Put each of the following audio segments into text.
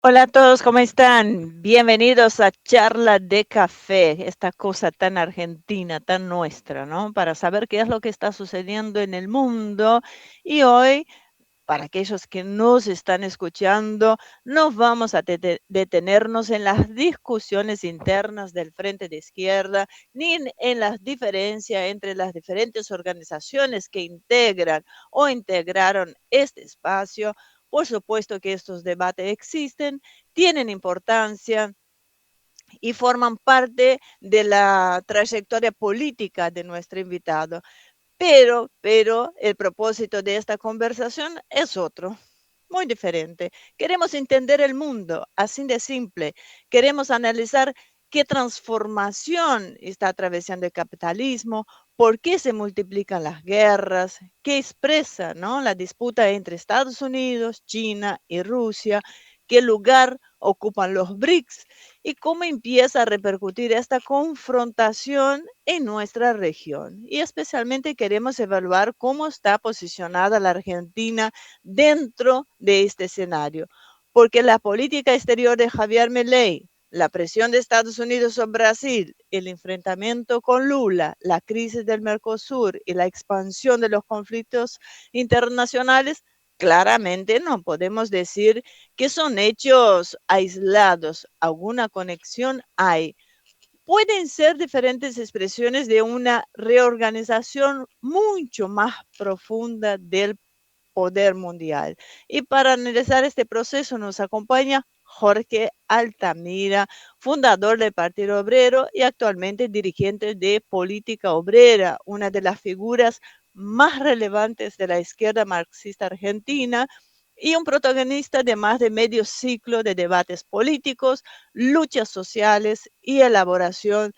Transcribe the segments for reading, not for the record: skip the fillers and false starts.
Hola a todos, ¿cómo están? Bienvenidos a Charla de Café, esta cosa tan argentina, tan nuestra, ¿no? Para saber qué es lo que está sucediendo en el mundo. Y hoy, para aquellos que nos están escuchando, nos vamos a detenernos en las discusiones internas del Frente de Izquierda, ni en las diferencias entre las diferentes organizaciones que integran o integraron este espacio. Por supuesto que estos debates existen, tienen importancia y forman parte de la trayectoria política de nuestro invitado. Pero el propósito de esta conversación es otro, muy diferente. Queremos entender el mundo, así de simple. Queremos analizar qué transformación está atravesando el capitalismo, por qué se multiplican las guerras, qué expresa, ¿no?, la disputa entre Estados Unidos, China y Rusia, qué lugar ocupan los BRICS y cómo empieza a repercutir esta confrontación en nuestra región. Y especialmente queremos evaluar cómo está posicionada la Argentina dentro de este escenario, porque la política exterior de Javier Milei, la presión de Estados Unidos sobre Brasil, el enfrentamiento con Lula, la crisis del Mercosur y la expansión de los conflictos internacionales, claramente no podemos decir que son hechos aislados. Alguna conexión hay. Pueden ser diferentes expresiones de una reorganización mucho más profunda del poder mundial. Y para analizar este proceso nos acompaña Jorge Altamira, fundador del Partido Obrero y actualmente dirigente de Política Obrera, una de las figuras más relevantes de la izquierda marxista argentina y un protagonista de más de medio ciclo de debates políticos, luchas sociales y elaboración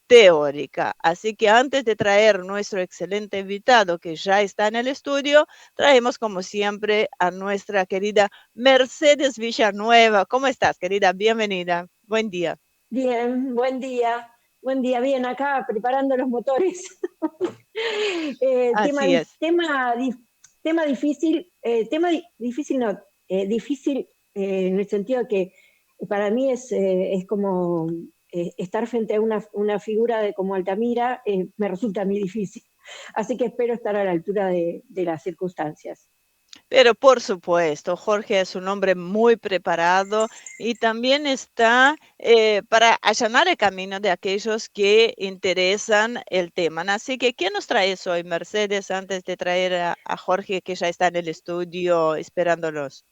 teórica. Así que antes de traer nuestro excelente invitado que ya está en el estudio, traemos como siempre a nuestra querida Mercedes Villanueva. ¿Cómo estás, querida? Bienvenida. Buen día. Bien, buen día. Buen día, bien, acá preparando los motores. Así es. Tema difícil, difícil no, difícil en el sentido de que para mí es como estar frente a una figura como Altamira, me resulta muy difícil. Así que espero estar a la altura de las circunstancias. Pero por supuesto, Jorge es un hombre muy preparado y también está para allanar el camino de aquellos que interesan el tema. Así que, ¿qué nos traes hoy, Mercedes, antes de traer a Jorge que ya está en el estudio esperándolos?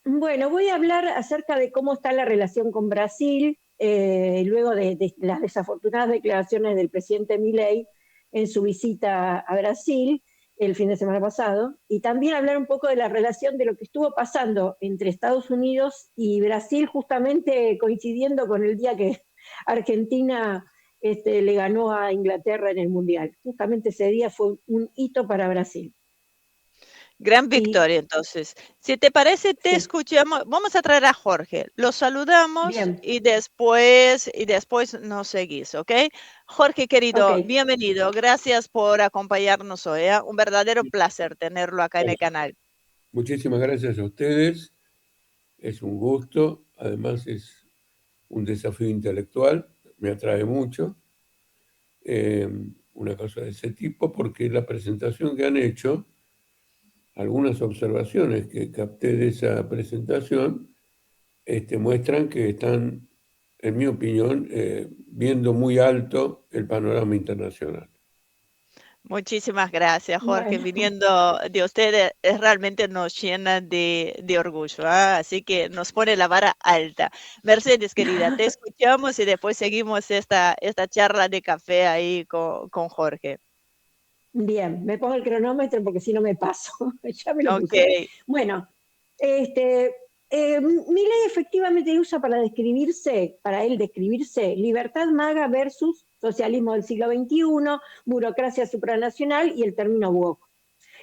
Bueno, voy a hablar acerca de cómo está la relación con Brasil, luego de las desafortunadas declaraciones del presidente Milei en su visita a Brasil el fin de semana pasado, y también hablar un poco de la relación de lo que estuvo pasando entre Estados Unidos y Brasil, justamente coincidiendo con el día que Argentina le ganó a Inglaterra en el Mundial. Justamente ese día fue un hito para Brasil. Gran Y victoria, entonces. Si te parece, te sí, escuchamos. Vamos a traer a Jorge. Lo saludamos bien, y después nos seguís, ¿ok? Jorge, ok. querido, bienvenido. Gracias por acompañarnos hoy, ¿eh? Un verdadero placer tenerlo acá en Bueno, el canal. muchísimas gracias a ustedes. Es un gusto, además es un desafío intelectual, me atrae mucho eh, una cosa de ese tipo, porque la presentación que han hecho, algunas observaciones que capté de esa presentación, muestran que están, en mi opinión, viendo muy alto el panorama internacional. Muchísimas gracias, Jorge. Bueno, Viniendo de ustedes, realmente nos llena de orgullo, ¿ah? Así que nos pone la vara alta. Mercedes, querida, te escuchamos y después seguimos esta charla de café ahí con Jorge. bien, me pongo el cronómetro porque si no me paso. Ya me lo Ok, puse. Bueno, este, Milei efectivamente usa para él describirse, libertad maga versus socialismo del siglo XXI, burocracia supranacional y el término woke.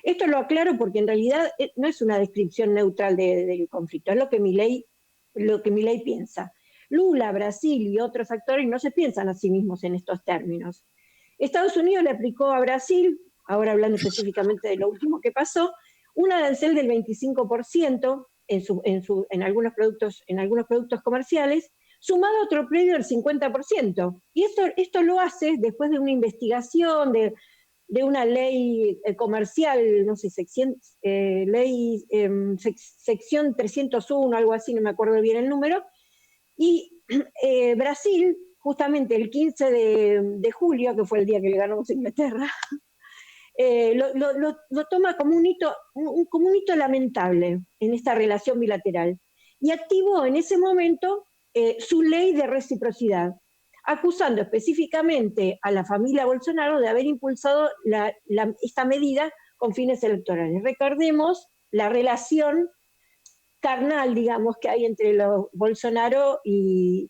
Esto lo aclaro porque en realidad no es una descripción neutral del conflicto, es lo que Milei piensa. Lula, Brasil y otros actores no se piensan a sí mismos en estos términos. Estados Unidos le aplicó a Brasil, ahora hablando específicamente de lo último que pasó, un arancel del 25%, en algunos productos comerciales, sumado a otro predio del 50%. Y esto lo hace después de una investigación, de una ley comercial, no sé, sección 301, algo así, no me acuerdo bien el número, y Brasil, justamente el 15 de julio, que fue el día que le ganamos a Inglaterra, lo toma como un hito lamentable en esta relación bilateral, y activó en ese momento su ley de reciprocidad, acusando específicamente a la familia Bolsonaro de haber impulsado esta medida con fines electorales. Recordemos la relación carnal, digamos, que hay entre los Bolsonaro y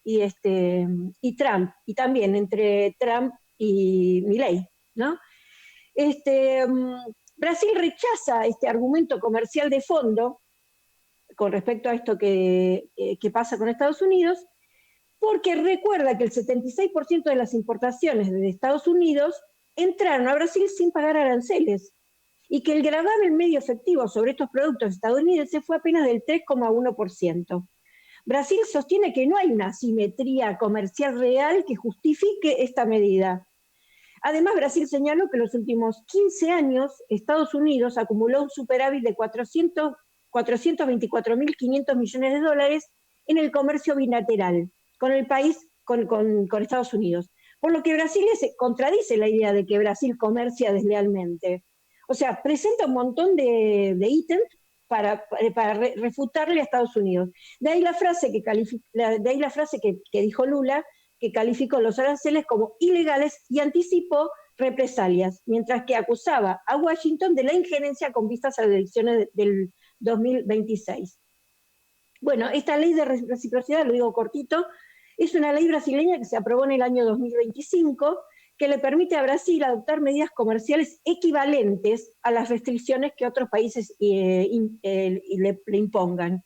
Trump, y también entre Trump y Milei, ¿no? Brasil rechaza este argumento comercial de fondo con respecto a esto que pasa con Estados Unidos, porque recuerda que el 76% de las importaciones de Estados Unidos entraron a Brasil sin pagar aranceles, y que el gravamen medio efectivo sobre estos productos estadounidenses fue apenas del 3,1%. Brasil sostiene que no hay una asimetría comercial real que justifique esta medida. Además, Brasil señaló que en los últimos 15 años Estados Unidos acumuló un superávit de 424.500 millones de dólares en el comercio bilateral con el país, con Estados Unidos. Por lo que Brasil contradice la idea de que Brasil comercia deslealmente. O sea, presenta un montón de ítems para refutarle a Estados Unidos. De ahí la frase que dijo Lula, que calificó los aranceles como ilegales y anticipó represalias, mientras que acusaba a Washington de la injerencia con vistas a las elecciones del 2026. Bueno, esta ley de reciprocidad, lo digo cortito, es una ley brasileña que se aprobó en el año 2025, que le permite a Brasil adoptar medidas comerciales equivalentes a las restricciones que otros países le impongan.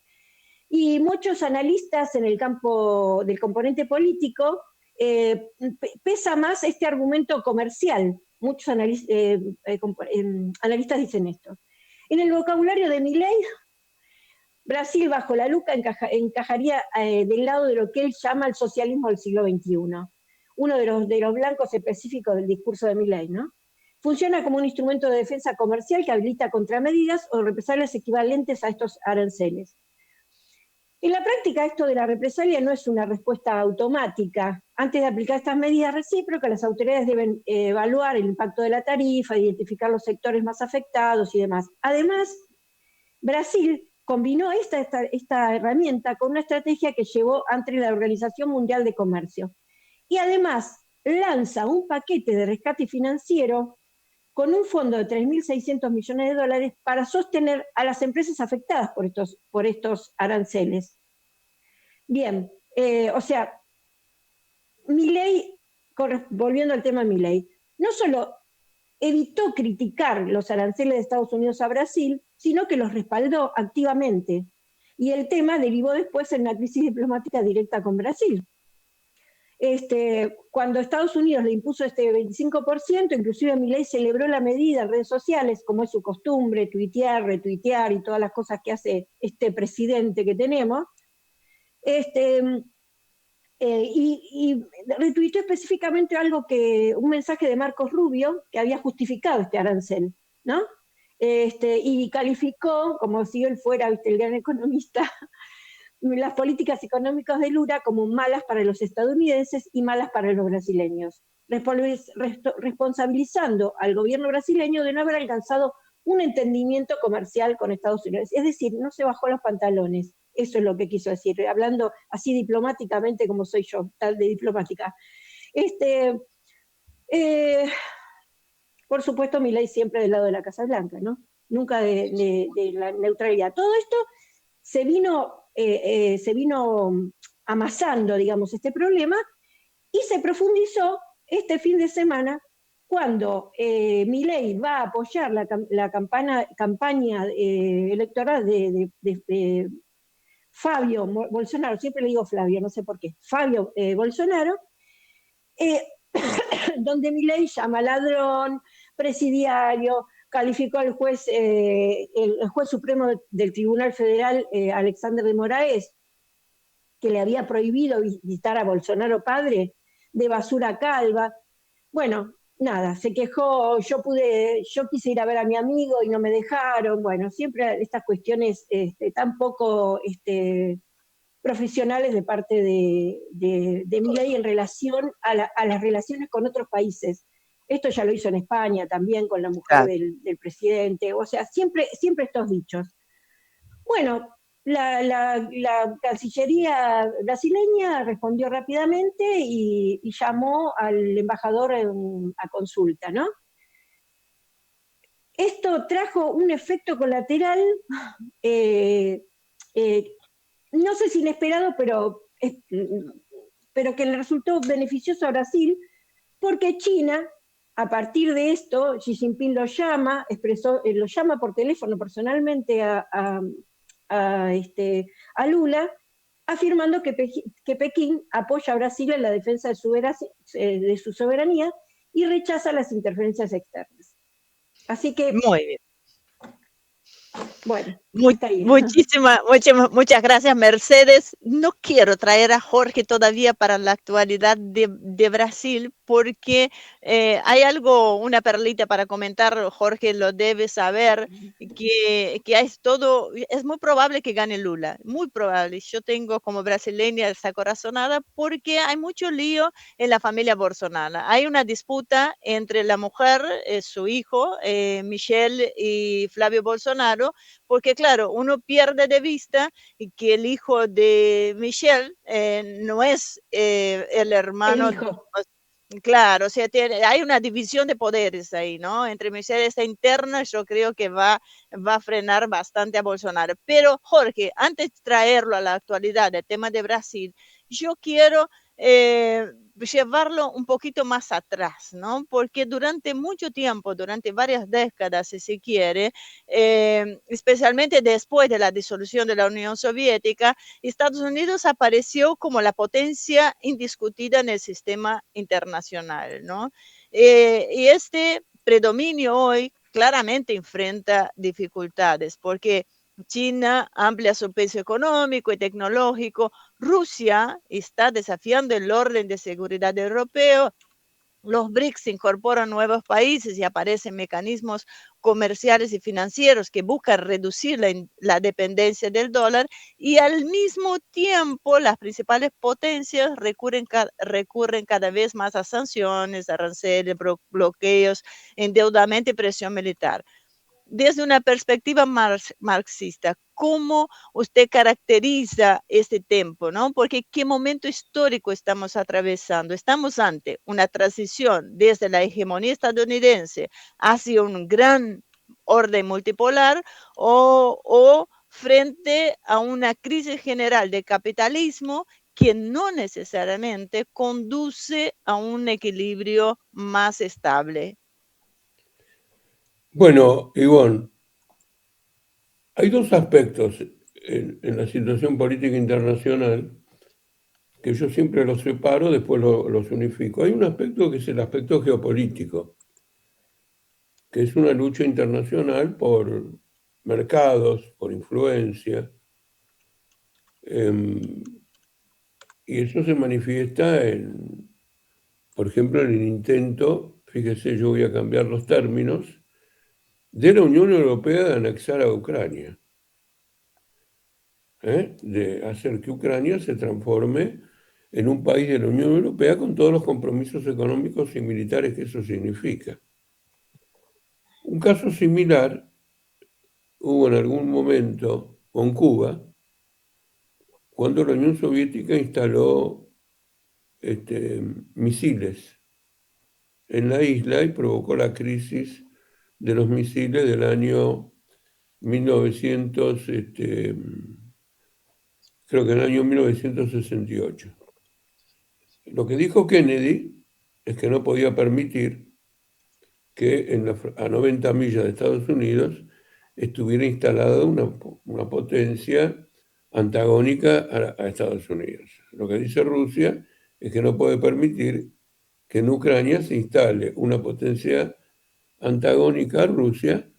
Y muchos analistas en el campo del componente político pesa más este argumento comercial. Muchos analistas dicen esto. En el vocabulario de Milei, Brasil bajo la lupa encajaría del lado de lo que él llama el socialismo del siglo XXI, uno de los blancos específicos del discurso de Milei, ¿no? Funciona como un instrumento de defensa comercial que habilita contramedidas o represalias equivalentes a estos aranceles. En la práctica, esto de la represalia no es una respuesta automática. Antes de aplicar estas medidas recíprocas, las autoridades deben evaluar el impacto de la tarifa, identificar los sectores más afectados y demás. Además, Brasil combinó esta herramienta con una estrategia que llevó ante la Organización Mundial de Comercio. Y además lanza un paquete de rescate financiero con un fondo de 3.600 millones de dólares para sostener a las empresas afectadas por estos aranceles. Bien, o sea, Milei, volviendo al tema de Milei, no solo evitó criticar los aranceles de Estados Unidos a Brasil, sino que los respaldó activamente. Y el tema derivó después en una crisis diplomática directa con Brasil. Cuando Estados Unidos le impuso este 25%, inclusive Milei celebró la medida en redes sociales, como es su costumbre, tuitear, retuitear y todas las cosas que hace este presidente que tenemos, y retuiteó específicamente un mensaje de Marcos Rubio que había justificado este arancel, ¿no? Y calificó, como si él fuera, el gran economista, las políticas económicas de Lula como malas para los estadounidenses y malas para los brasileños, responsabilizando al gobierno brasileño de no haber alcanzado un entendimiento comercial con Estados Unidos. Es decir, no se bajó los pantalones. Eso es lo que quiso decir, hablando así diplomáticamente como soy yo, tal de diplomática. Por supuesto, Milei siempre del lado de la Casa Blanca, ¿no? Nunca de la neutralidad. Todo esto se vino amasando, digamos, este problema, y se profundizó este fin de semana cuando Milei va a apoyar la campaña electoral de Fabio Bolsonaro, siempre le digo Flavio, no sé por qué, Fabio Bolsonaro, donde Milei llama ladrón, presidiario, calificó al juez, el juez supremo del Tribunal Federal, Alexander de Moraes, que le había prohibido visitar a Bolsonaro padre, de basura calva. Bueno, nada, se quejó, yo quise ir a ver a mi amigo y no me dejaron. Bueno, siempre estas cuestiones tan poco profesionales de parte de Milei en relación a las relaciones con otros países. Esto ya lo hizo en España también con la mujer Claro. del presidente, o sea, siempre estos dichos. Bueno, la Cancillería brasileña respondió rápidamente y llamó al embajador a consulta, ¿no? Esto trajo un efecto colateral, eh, eh, no sé si inesperado, pero que le resultó beneficioso a Brasil, porque China, a partir de esto, Xi Jinping lo llama por teléfono personalmente a Lula, afirmando que Pekín apoya a Brasil en la defensa de su soberanía y rechaza las interferencias externas. Así que, Muy bien. bueno, Mu- hasta ahí. muchas gracias, Mercedes. No quiero traer a Jorge todavía para la actualidad de Brasil porque hay algo, una perlita para comentar, Jorge lo debe saber, que es muy probable que gane Lula, muy probable. Yo tengo como brasileña esa corazonada porque hay mucho lío en la familia Bolsonaro. Hay una disputa entre la mujer, su hijo, Michelle y Flavio Bolsonaro, porque claro, uno pierde de vista que el hijo de Michelle no es el El hermano. hijo. Claro, o sea, hay una división de poderes ahí, ¿no? Entre Michelle esta interna, yo creo que va a frenar bastante a Bolsonaro. Pero, Jorge, antes de traerlo a la actualidad, el tema de Brasil, yo quiero llevarlo un poquito más atrás, ¿no? Porque durante mucho tiempo, durante varias décadas, si se quiere, especialmente después de la disolución de la Unión Soviética, Estados Unidos apareció como la potencia indiscutida en el sistema internacional, ¿no? Y este predominio hoy claramente enfrenta dificultades porque China amplia su peso económico y tecnológico, Rusia está desafiando el orden de seguridad europeo, los BRICS incorporan nuevos países y aparecen mecanismos comerciales y financieros que buscan reducir la dependencia del dólar y al mismo tiempo las principales potencias recurren cada vez más a sanciones, aranceles, bloqueos, endeudamiento y presión militar. Desde una perspectiva marxista, ¿cómo usted caracteriza este tiempo, ¿no? Porque qué momento histórico estamos atravesando. Estamos ante una transición desde la hegemonía estadounidense hacia un gran orden multipolar o frente a una crisis general de capitalismo que no necesariamente conduce a un equilibrio más estable. Bueno, Ivonne, hay dos aspectos en la situación política internacional que yo siempre los separo, después los unifico. Hay un aspecto que es el aspecto geopolítico, que es una lucha internacional por mercados, por influencia, y eso se manifiesta por ejemplo, en el intento, fíjese, yo voy a cambiar los términos, de la Unión Europea de anexar a Ucrania, de hacer que Ucrania se transforme en un país de la Unión Europea con todos los compromisos económicos y militares que eso significa. Un caso similar hubo en algún momento con Cuba, cuando la Unión Soviética instaló misiles en la isla y provocó la crisis de los misiles del año 1900, creo que en el año 1968. Lo que dijo Kennedy es que no podía permitir que a 90 millas de Estados Unidos estuviera instalada una potencia antagónica a Estados Unidos. Lo que dice Rusia es que no puede permitir que en Ucrania se instale una potencia antagónica a Rusia,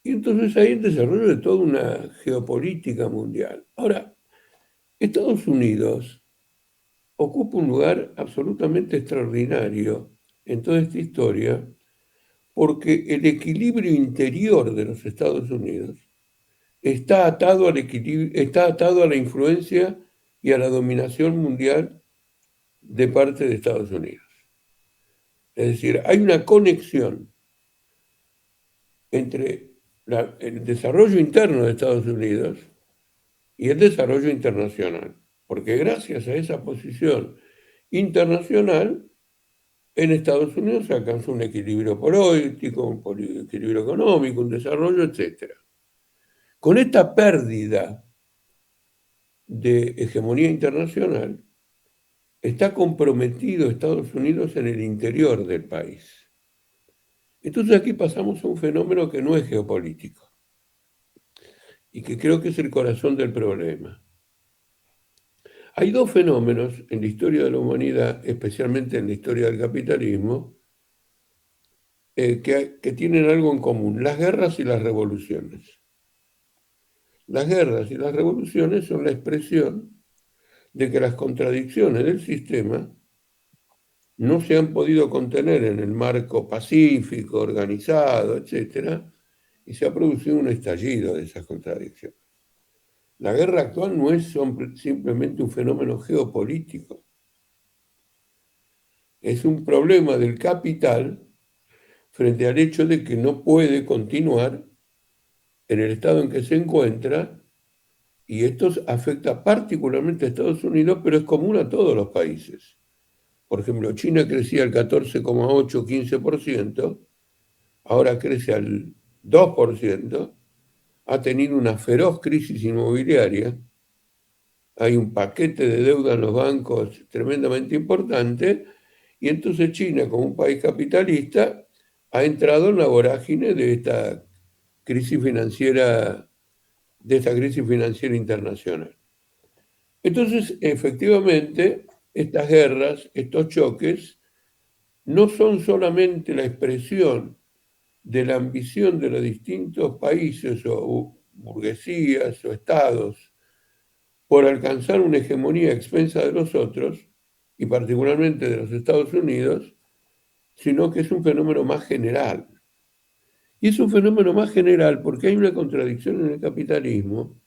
y entonces hay el desarrollo de toda una geopolítica mundial. Ahora, Estados Unidos ocupa un lugar absolutamente extraordinario en toda esta historia, porque el equilibrio interior de los Estados Unidos está atado al está atado a la influencia y a la dominación mundial de parte de Estados Unidos. Es decir, hay una conexión entre el desarrollo interno de Estados Unidos y el desarrollo internacional, porque gracias a esa posición internacional, en Estados Unidos se alcanzó un equilibrio político, un equilibrio económico, un desarrollo, etc. Con esta pérdida de hegemonía internacional, está comprometido Estados Unidos en el interior del país. Entonces aquí pasamos a un fenómeno que no es geopolítico y que creo que es el corazón del problema. Hay dos fenómenos en la historia de la humanidad, especialmente en la historia del capitalismo, que tienen algo en común: las guerras y las revoluciones. Las guerras y las revoluciones son la expresión de que las contradicciones del sistema no se han podido contener en el marco pacífico, organizado, etc., y se ha producido un estallido de esas contradicciones. La guerra actual no es simplemente un fenómeno geopolítico, es un problema del capital frente al hecho de que no puede continuar en el estado en que se encuentra, y esto afecta particularmente a Estados Unidos, pero es común a todos los países. Por ejemplo, China crecía al 14,8, 15%, ahora crece al 2%, ha tenido una feroz crisis inmobiliaria, hay un paquete de deuda en los bancos tremendamente importante, y entonces China, como un país capitalista, ha entrado en la vorágine de esta crisis financiera, internacional. Entonces, efectivamente, estas guerras, estos choques, no son solamente la expresión de la ambición de los distintos países o burguesías o estados por alcanzar una hegemonía a expensa de los otros, y particularmente de los Estados Unidos, sino que es un fenómeno más general. Y es un fenómeno más general porque hay una contradicción en el capitalismo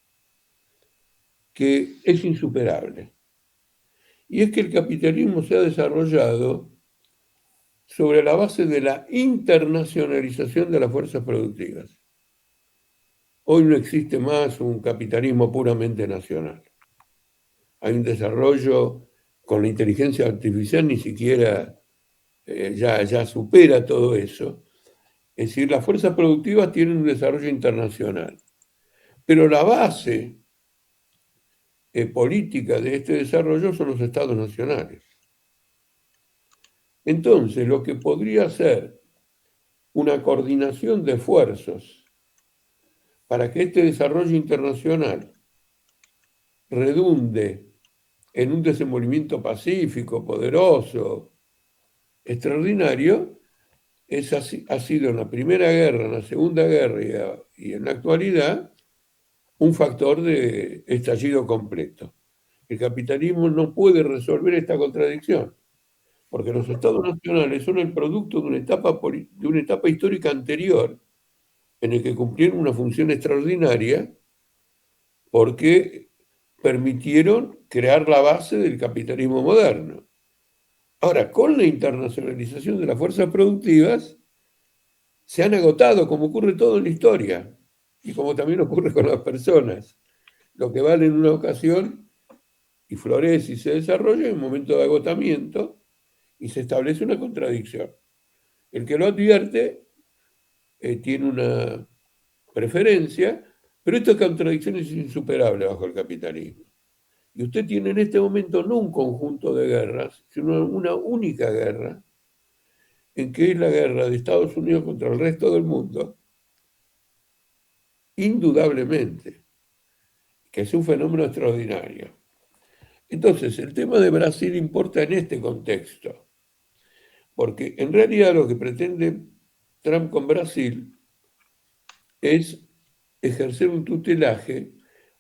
que es insuperable. Y es que el capitalismo se ha desarrollado sobre la base de la internacionalización de las fuerzas productivas. Hoy no existe más un capitalismo puramente nacional. Hay un desarrollo con la inteligencia artificial, ni siquiera ya supera todo eso. Es decir, las fuerzas productivas tienen un desarrollo internacional. Pero la base política de este desarrollo son los estados nacionales. Entonces, lo que podría ser una coordinación de esfuerzos para que este desarrollo internacional redunde en un desenvolvimiento pacífico, poderoso, extraordinario, ha sido en la Primera Guerra, en la Segunda Guerra y en la actualidad un factor de estallido completo. El capitalismo no puede resolver esta contradicción, porque los estados nacionales son el producto de una etapa histórica anterior en el que cumplieron una función extraordinaria porque permitieron crear la base del capitalismo moderno. Ahora, con la internacionalización de las fuerzas productivas, se han agotado, como ocurre todo en la historia, y como también ocurre con las personas. Lo que vale en una ocasión y florece y se desarrolla en un momento de agotamiento y se establece una contradicción. El que lo advierte tiene una preferencia, pero esta contradicción es insuperable bajo el capitalismo. Y usted tiene en este momento no un conjunto de guerras, sino una única guerra, en que es la guerra de Estados Unidos contra el resto del mundo, indudablemente, que es un fenómeno extraordinario. Entonces, el tema de Brasil importa en este contexto, porque en realidad lo que pretende Trump con Brasil es ejercer un tutelaje,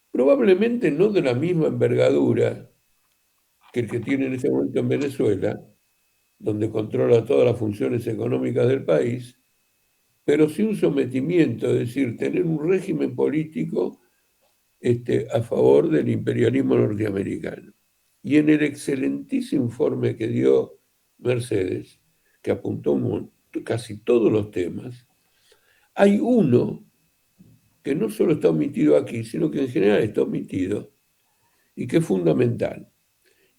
probablemente no de la misma envergadura que el que tiene en ese momento en Venezuela, donde controla todas las funciones económicas del país, pero sí un sometimiento, es decir, tener un régimen político a favor del imperialismo norteamericano. Y en el excelentísimo informe que dio Mercedes, que apuntó casi todos los temas, hay uno que no solo está omitido aquí, sino que en general está omitido y que es fundamental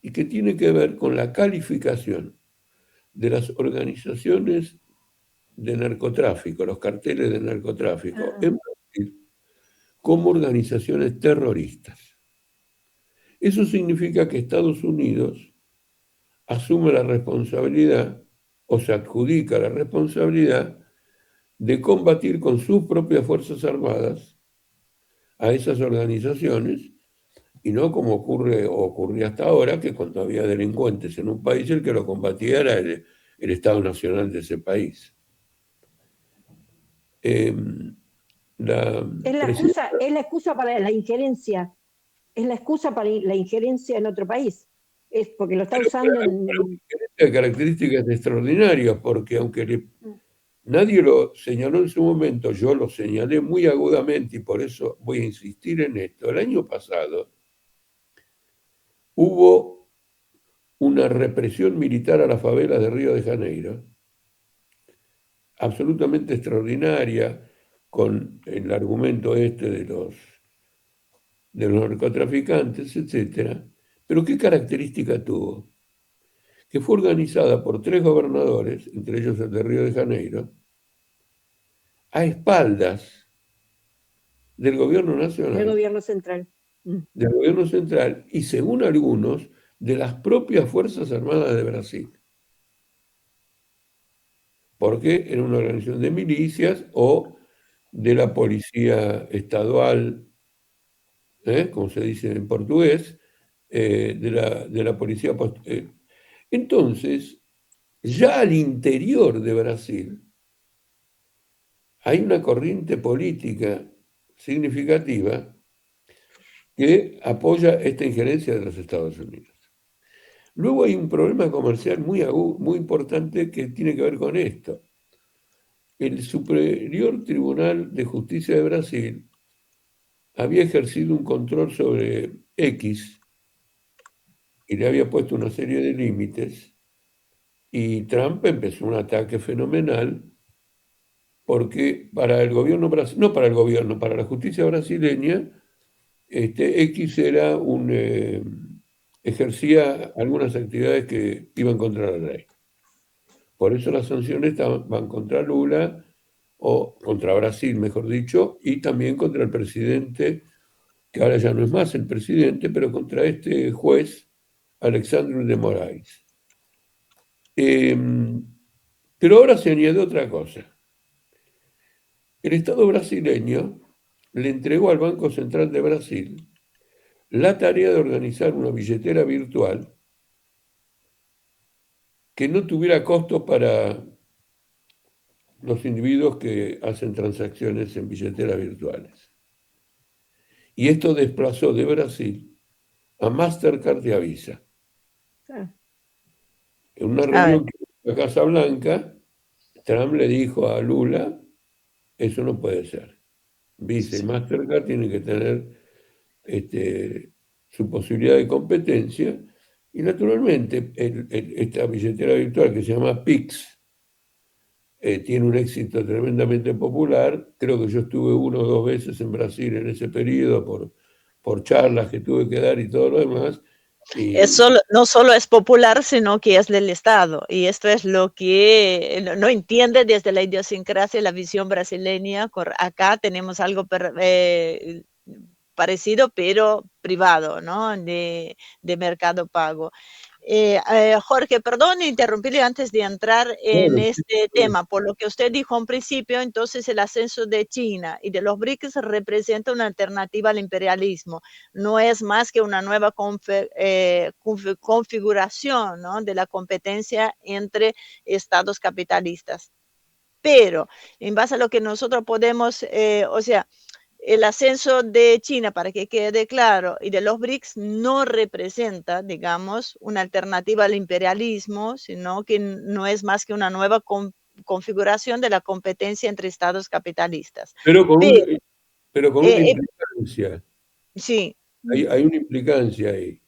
y que tiene que ver con la calificación de las organizaciones de narcotráfico, los carteles de narcotráfico en Brasil, como organizaciones terroristas. Eso significa que Estados Unidos asume la responsabilidad o se adjudica la responsabilidad de combatir con sus propias Fuerzas Armadas a esas organizaciones, y no como ocurría hasta ahora, que cuando había delincuentes en un país, el que lo combatía era el Estado Nacional de ese país. Es la excusa para la injerencia, es la excusa para la injerencia en otro país, es porque lo está usando Hay características extraordinarias, porque aunque nadie lo señaló en su momento, yo lo señalé muy agudamente y por eso voy a insistir en esto. El año pasado hubo una represión militar a las favelas de Río de Janeiro, absolutamente extraordinaria, con el argumento de los narcotraficantes, etc. Pero ¿qué característica tuvo? Que fue organizada por 3 gobernadores, entre ellos el de Río de Janeiro, a espaldas del gobierno nacional, del gobierno central. del gobierno central y, según algunos, de las propias Fuerzas Armadas de Brasil. Porque era una organización de milicias o de la policía estadual, como se dice en portugués, de la policía. Entonces, ya al interior de Brasil hay una corriente política significativa que apoya esta injerencia de los Estados Unidos. Luego hay un problema comercial muy importante que tiene que ver con esto. El Superior Tribunal de Justicia de Brasil había ejercido un control sobre X y le había puesto una serie de límites, y Trump empezó un ataque fenomenal porque para el gobierno no para el gobierno, para la justicia brasileña, X era ejercía algunas actividades que iban contra la ley. Por eso las sanciones van contra Lula, o contra Brasil, mejor dicho, y también contra el presidente, que ahora ya no es más el presidente, pero contra este juez, Alexandre de Moraes. Pero ahora se añade otra cosa. El Estado brasileño le entregó al Banco Central de Brasil la tarea de organizar una billetera virtual que no tuviera costo para los individuos que hacen transacciones en billeteras virtuales. Y esto desplazó de Brasil a Mastercard y a Visa. En una reunión en la Casa Blanca, Trump le dijo a Lula: eso no puede ser. Visa y Mastercard tienen que tener su posibilidad de competencia, y naturalmente esta billetera virtual que se llama Pix tiene un éxito tremendamente popular. Creo que yo estuve 1 o 2 veces en Brasil en ese periodo por charlas que tuve que dar y todo lo demás. Eso no solo es popular, sino que es del Estado. Y esto es lo que no entiende desde la idiosincrasia y la visión brasileña. Acá tenemos algo parecido, pero privado, ¿no? De mercado pago. Jorge, perdón interrumpirle antes de entrar en este tema. Por lo que usted dijo en principio, entonces el ascenso de China y de los BRICS representa una alternativa al imperialismo. No es más que una nueva configuración, ¿no?, de la competencia entre estados capitalistas. pero en base a lo que nosotros podemos, o sea, el ascenso de China, para que quede claro, y de los BRICS no representa, digamos, una alternativa al imperialismo, sino que no es más que una nueva configuración de la competencia entre estados capitalistas. Pero con, Pero, pero con una implicancia. sí. Hay una implicancia ahí.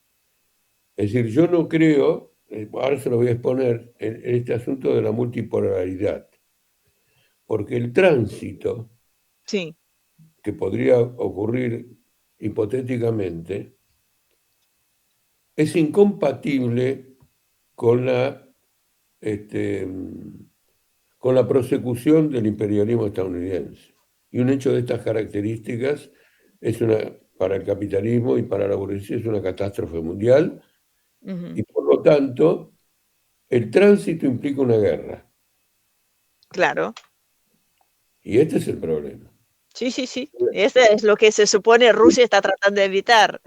Es decir, yo no creo, ahora se lo voy a exponer, en este asunto de la multipolaridad, porque el tránsito Sí. que podría ocurrir hipotéticamente es incompatible con este, con la prosecución del imperialismo estadounidense. Y un hecho de estas características para el capitalismo y para la burguesía es una catástrofe mundial, y por lo tanto el tránsito implica una guerra. Claro. Y este es el problema. Sí, sí, sí. Ese es lo que se supone Rusia está tratando de evitar.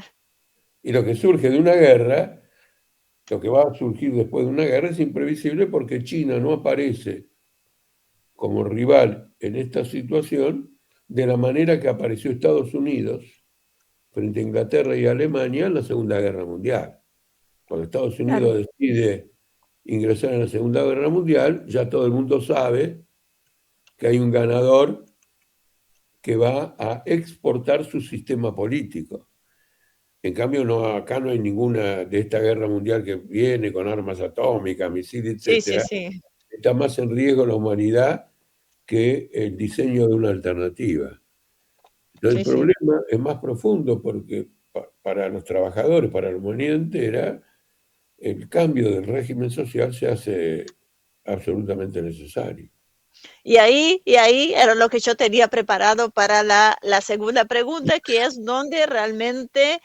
Y lo que surge de una guerra, lo que va a surgir después de una guerra es imprevisible porque China no aparece como rival en esta situación de la manera que apareció Estados Unidos frente a Inglaterra y Alemania en la Segunda Guerra Mundial. Cuando Estados Claro. Unidos decide ingresar en la Segunda Guerra Mundial, ya todo el mundo sabe que hay un ganador que va a exportar su sistema político. En cambio, acá no hay ninguna de esta guerra mundial que viene con armas atómicas, misiles, Sí, sí, etcétera. sí. Está más en riesgo la humanidad que el diseño de una alternativa. Entonces, el Sí, sí. problema es más profundo porque para los trabajadores, para la humanidad entera, el cambio del régimen social se hace absolutamente necesario. Y ahí era lo que yo tenía preparado para la segunda pregunta, que es donde realmente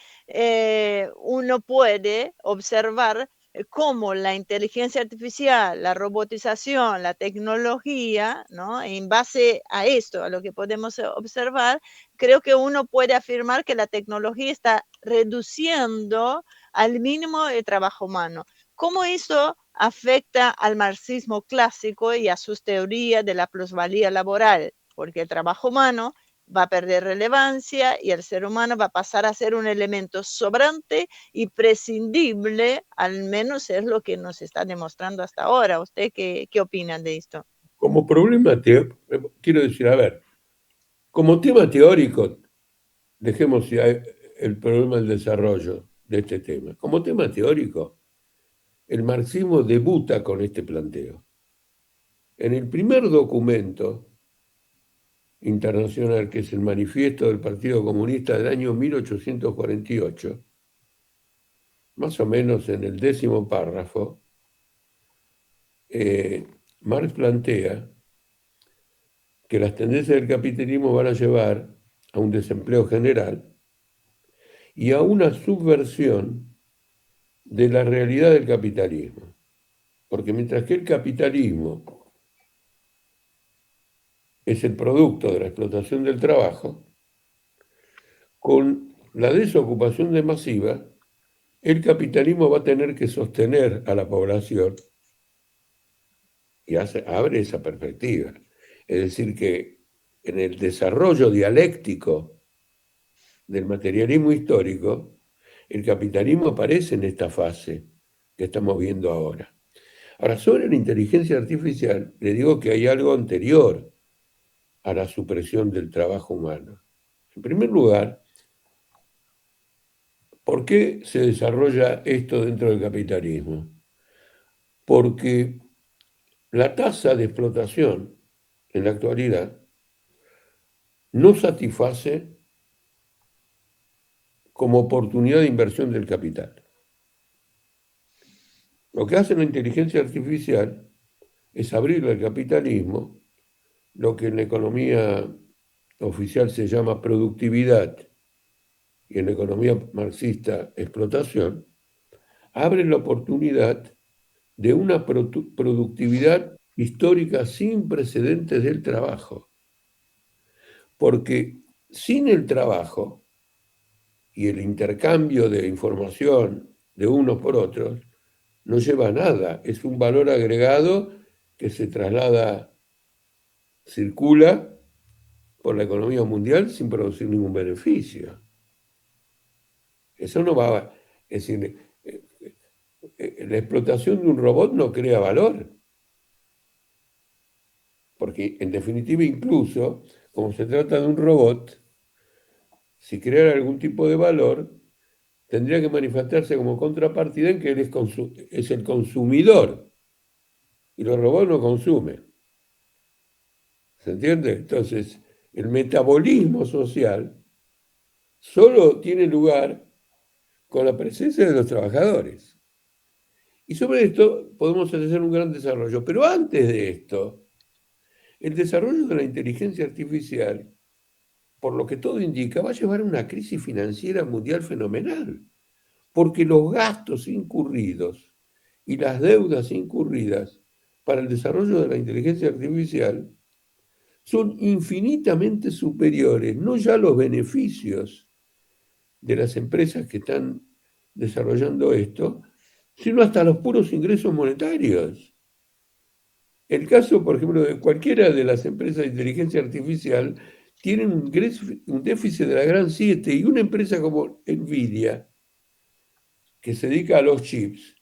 uno puede observar cómo la inteligencia artificial, la robotización, la tecnología, ¿no? En base a esto, a lo que podemos observar, creo que uno puede afirmar que la tecnología está reduciendo al mínimo el trabajo humano. ¿Cómo eso afecta al marxismo clásico y a sus teorías de la plusvalía laboral? Porque el trabajo humano va a perder relevancia y el ser humano va a pasar a ser un elemento sobrante y prescindible, al menos es lo que nos está demostrando hasta ahora. ¿Usted qué opina de esto? Como problema, quiero decir, a ver, como tema teórico, dejemos ya el problema del desarrollo de este tema. Como tema teórico, el marxismo debuta con este planteo. En el primer documento internacional, que es el Manifiesto del Partido Comunista del año 1848, más o menos en el 10º párrafo, Marx plantea que las tendencias del capitalismo van a llevar a un desempleo general y a una subversión de la realidad del capitalismo. Porque mientras que el capitalismo es el producto de la explotación del trabajo, con la desocupación de masiva, el capitalismo va a tener que sostener a la población y abre esa perspectiva. Es decir, que en el desarrollo dialéctico del materialismo histórico, el capitalismo aparece en esta fase que estamos viendo ahora. Ahora, sobre la inteligencia artificial, le digo que hay algo anterior a la supresión del trabajo humano. En primer lugar, ¿por qué se desarrolla esto dentro del capitalismo? Porque la tasa de explotación en la actualidad no satisface como oportunidad de inversión del capital. Lo que hace la inteligencia artificial es abrirle al capitalismo lo que en la economía oficial se llama productividad y en la economía marxista explotación, abre la oportunidad de una productividad histórica sin precedentes del trabajo. Porque sin el trabajo y el intercambio de información de unos por otros, no lleva a nada. Es un valor agregado que se traslada circula por la economía mundial sin producir ningún beneficio. Eso no va, es decir, la explotación de un robot no crea valor, porque en definitiva incluso, como se trata de un robot, si creara algún tipo de valor, tendría que manifestarse como contrapartida en que él es el consumidor y los robots no consumen. ¿Se entiende? Entonces, el metabolismo social solo tiene lugar con la presencia de los trabajadores. Y sobre esto podemos hacer un gran desarrollo. Pero antes de esto, el desarrollo de la inteligencia artificial, por lo que todo indica, va a llevar a una crisis financiera mundial fenomenal, porque los gastos incurridos y las deudas incurridas para el desarrollo de la inteligencia artificial son infinitamente superiores, no ya los beneficios de las empresas que están desarrollando esto, sino hasta los puros ingresos monetarios. El caso, por ejemplo, de cualquiera de las empresas de inteligencia artificial tienen un déficit de la gran 7 y una empresa como Nvidia, que se dedica a los chips,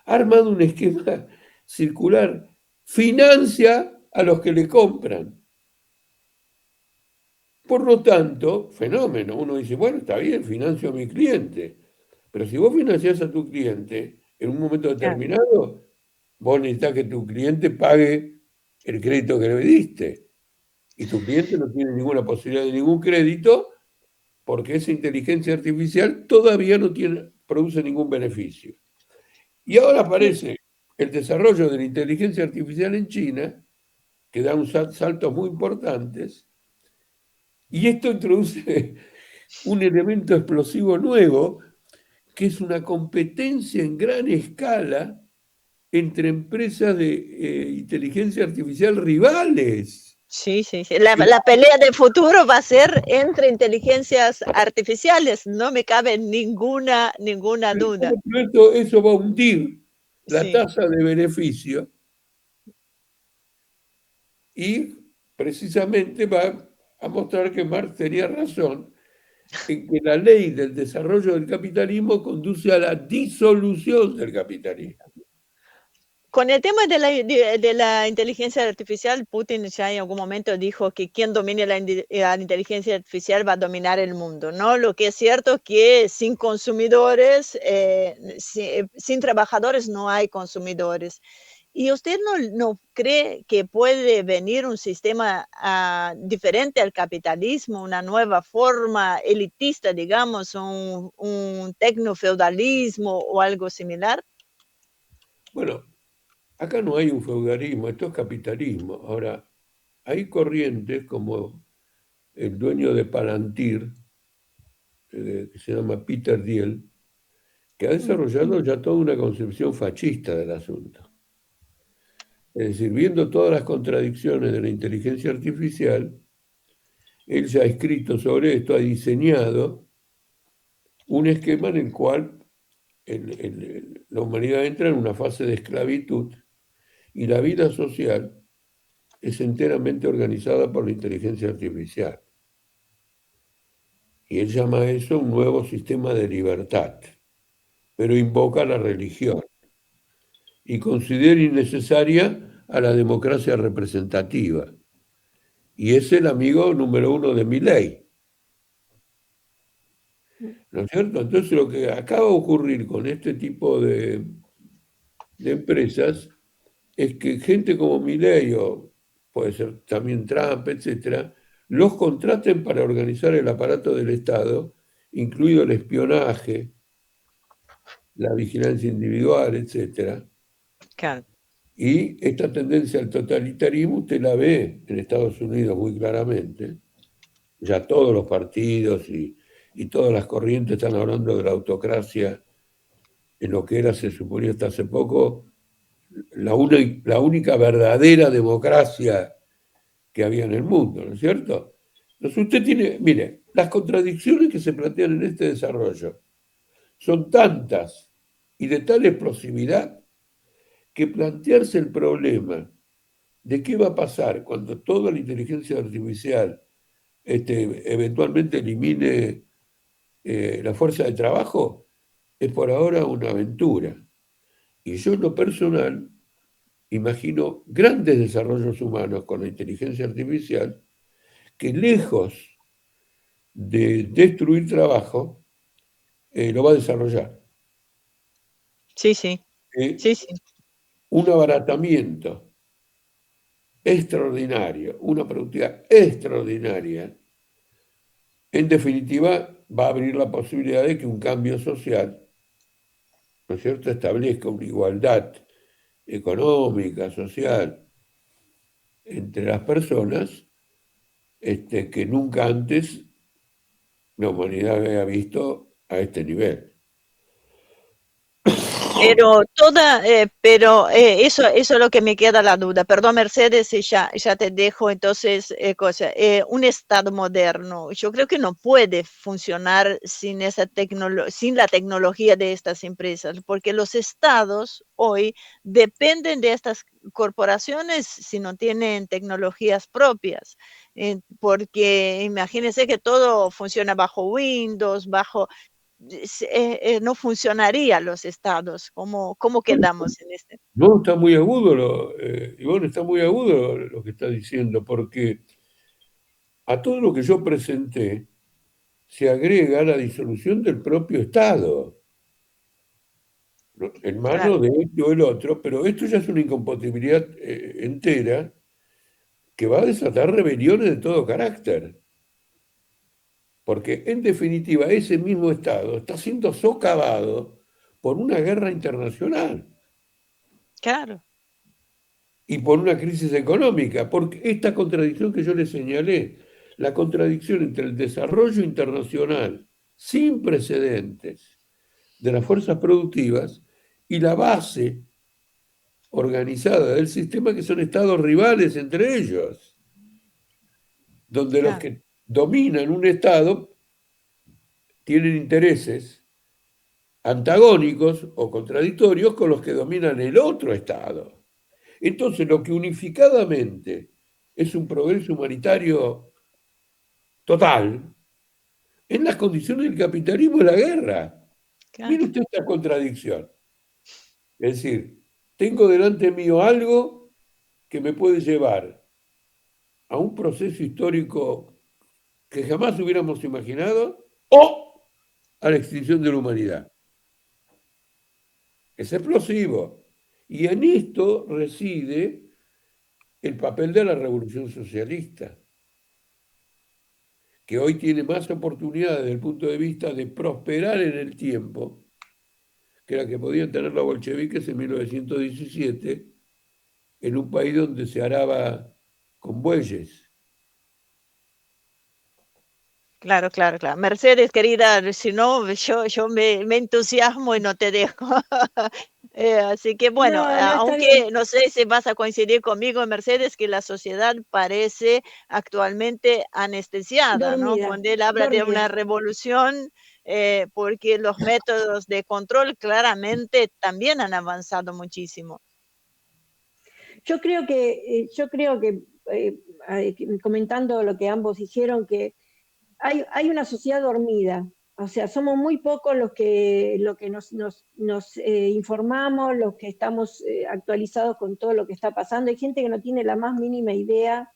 ha armado un esquema circular, financia a los que le compran. Por lo tanto, fenómeno, uno dice, bueno, está bien, financio a mi cliente, pero si vos financiás a tu cliente en un momento determinado, vos necesitas que tu cliente pague el crédito que le diste. Y tu cliente no tiene ninguna posibilidad de ningún crédito porque esa inteligencia artificial todavía no produce ningún beneficio. Y ahora aparece el desarrollo de la inteligencia artificial en China, que da unos saltos muy importantes, y esto introduce un elemento explosivo nuevo, que es una competencia en gran escala entre empresas de inteligencia artificial rivales. Sí, sí, sí. La pelea de futuro va a ser entre inteligencias artificiales, no me cabe ninguna duda. Eso va a hundir la Sí. tasa de beneficio y precisamente va a mostrar que Marx tenía razón en que la ley del desarrollo del capitalismo conduce a la disolución del capitalismo. Con el tema de la inteligencia artificial, Putin ya en algún momento dijo que quien domine la inteligencia artificial va a dominar el mundo, ¿no? Lo que es cierto es que sin consumidores, sin trabajadores no hay consumidores. ¿Y usted no cree que puede venir un sistema diferente al capitalismo, una nueva forma elitista, digamos, un tecnofeudalismo o algo similar? Bueno, acá no hay un feudalismo, esto es capitalismo. Ahora, hay corrientes como el dueño de Palantir, que se llama Peter Thiel, que ha desarrollado ya toda una concepción fascista del asunto. Es decir, viendo todas las contradicciones de la inteligencia artificial, él ya ha escrito sobre esto, ha diseñado un esquema en el cual la humanidad entra en una fase de esclavitud y la vida social es enteramente organizada por la inteligencia artificial. Y él llama a eso un nuevo sistema de libertad, pero invoca la religión y considera innecesaria a la democracia representativa. Y es el amigo número 1 de Milei. ¿No es cierto? Entonces lo que acaba de ocurrir con este tipo de empresas es que gente como Milei o puede ser también Trump, etcétera, los contraten para organizar el aparato del Estado, incluido el espionaje, la vigilancia individual, etcétera. Claro. Y esta tendencia al totalitarismo usted la ve en Estados Unidos muy claramente. Ya todos los partidos y todas las corrientes están hablando de la autocracia en lo que era, se suponía hasta hace poco, la única verdadera democracia que había en el mundo, ¿no es cierto? Entonces usted tiene, mire, las contradicciones que se plantean en este desarrollo son tantas y de tal explosividad que plantearse el problema de qué va a pasar cuando toda la inteligencia artificial eventualmente elimine la fuerza de trabajo, es por ahora una aventura. Y yo en lo personal imagino grandes desarrollos humanos con la inteligencia artificial que lejos de destruir trabajo, lo va a desarrollar. Sí, sí, Eh, sí, sí. un abaratamiento extraordinario, una productividad extraordinaria, en definitiva va a abrir la posibilidad de que un cambio social, ¿no es cierto?, establezca una igualdad económica, social, entre las personas, que nunca antes la humanidad había visto a este nivel. Pero eso es lo que me queda la duda. Perdón, Mercedes, y ya te dejo. Entonces, un Estado moderno, yo creo que no puede funcionar sin sin la tecnología de estas empresas, porque los estados hoy dependen de estas corporaciones si no tienen tecnologías propias. Porque imagínense que todo funciona bajo Windows, no funcionaría los estados. ¿Cómo quedamos en este? No, está muy agudo, Ivonne, está muy agudo lo que está diciendo, porque a todo lo que yo presenté se agrega la disolución del propio Estado, ¿no?, en Claro, manos de este o el otro, pero esto ya es una incompatibilidad entera que va a desatar rebeliones de todo carácter, porque en definitiva ese mismo Estado está siendo socavado por una guerra internacional claro, y por una crisis económica, porque esta contradicción que yo le señalé, la contradicción entre el desarrollo internacional sin precedentes de las fuerzas productivas y la base organizada del sistema, que son estados rivales entre ellos, donde los claro, que dominan un estado tienen intereses antagónicos o contradictorios con los que dominan el otro estado. Entonces, lo que unificadamente es un progreso humanitario total, en las condiciones del capitalismo, es la guerra. Mire claro, usted esta contradicción. Es decir, tengo delante mío algo que me puede llevar a un proceso histórico que jamás hubiéramos imaginado o a la extinción de la humanidad. Es explosivo. Y en esto reside el papel de la revolución socialista, que hoy tiene más oportunidades desde el punto de vista de prosperar en el tiempo que la que podían tener los bolcheviques en 1917, en un país donde se araba con bueyes. claro, claro, claro. Mercedes, querida, si no, yo me entusiasmo y no te dejo. Así que bueno, No, no está bien. aunque no sé si vas a coincidir conmigo, Mercedes, que la sociedad parece actualmente anestesiada, ¿no? Dormida, Cuando él habla de dormida. una revolución, porque los métodos de control claramente también han avanzado muchísimo. Yo creo que comentando lo que ambos dijeron, que hay una sociedad dormida. O sea, somos muy pocos los que nos informamos, los que estamos actualizados con todo lo que está pasando. Hay gente que no tiene la más mínima idea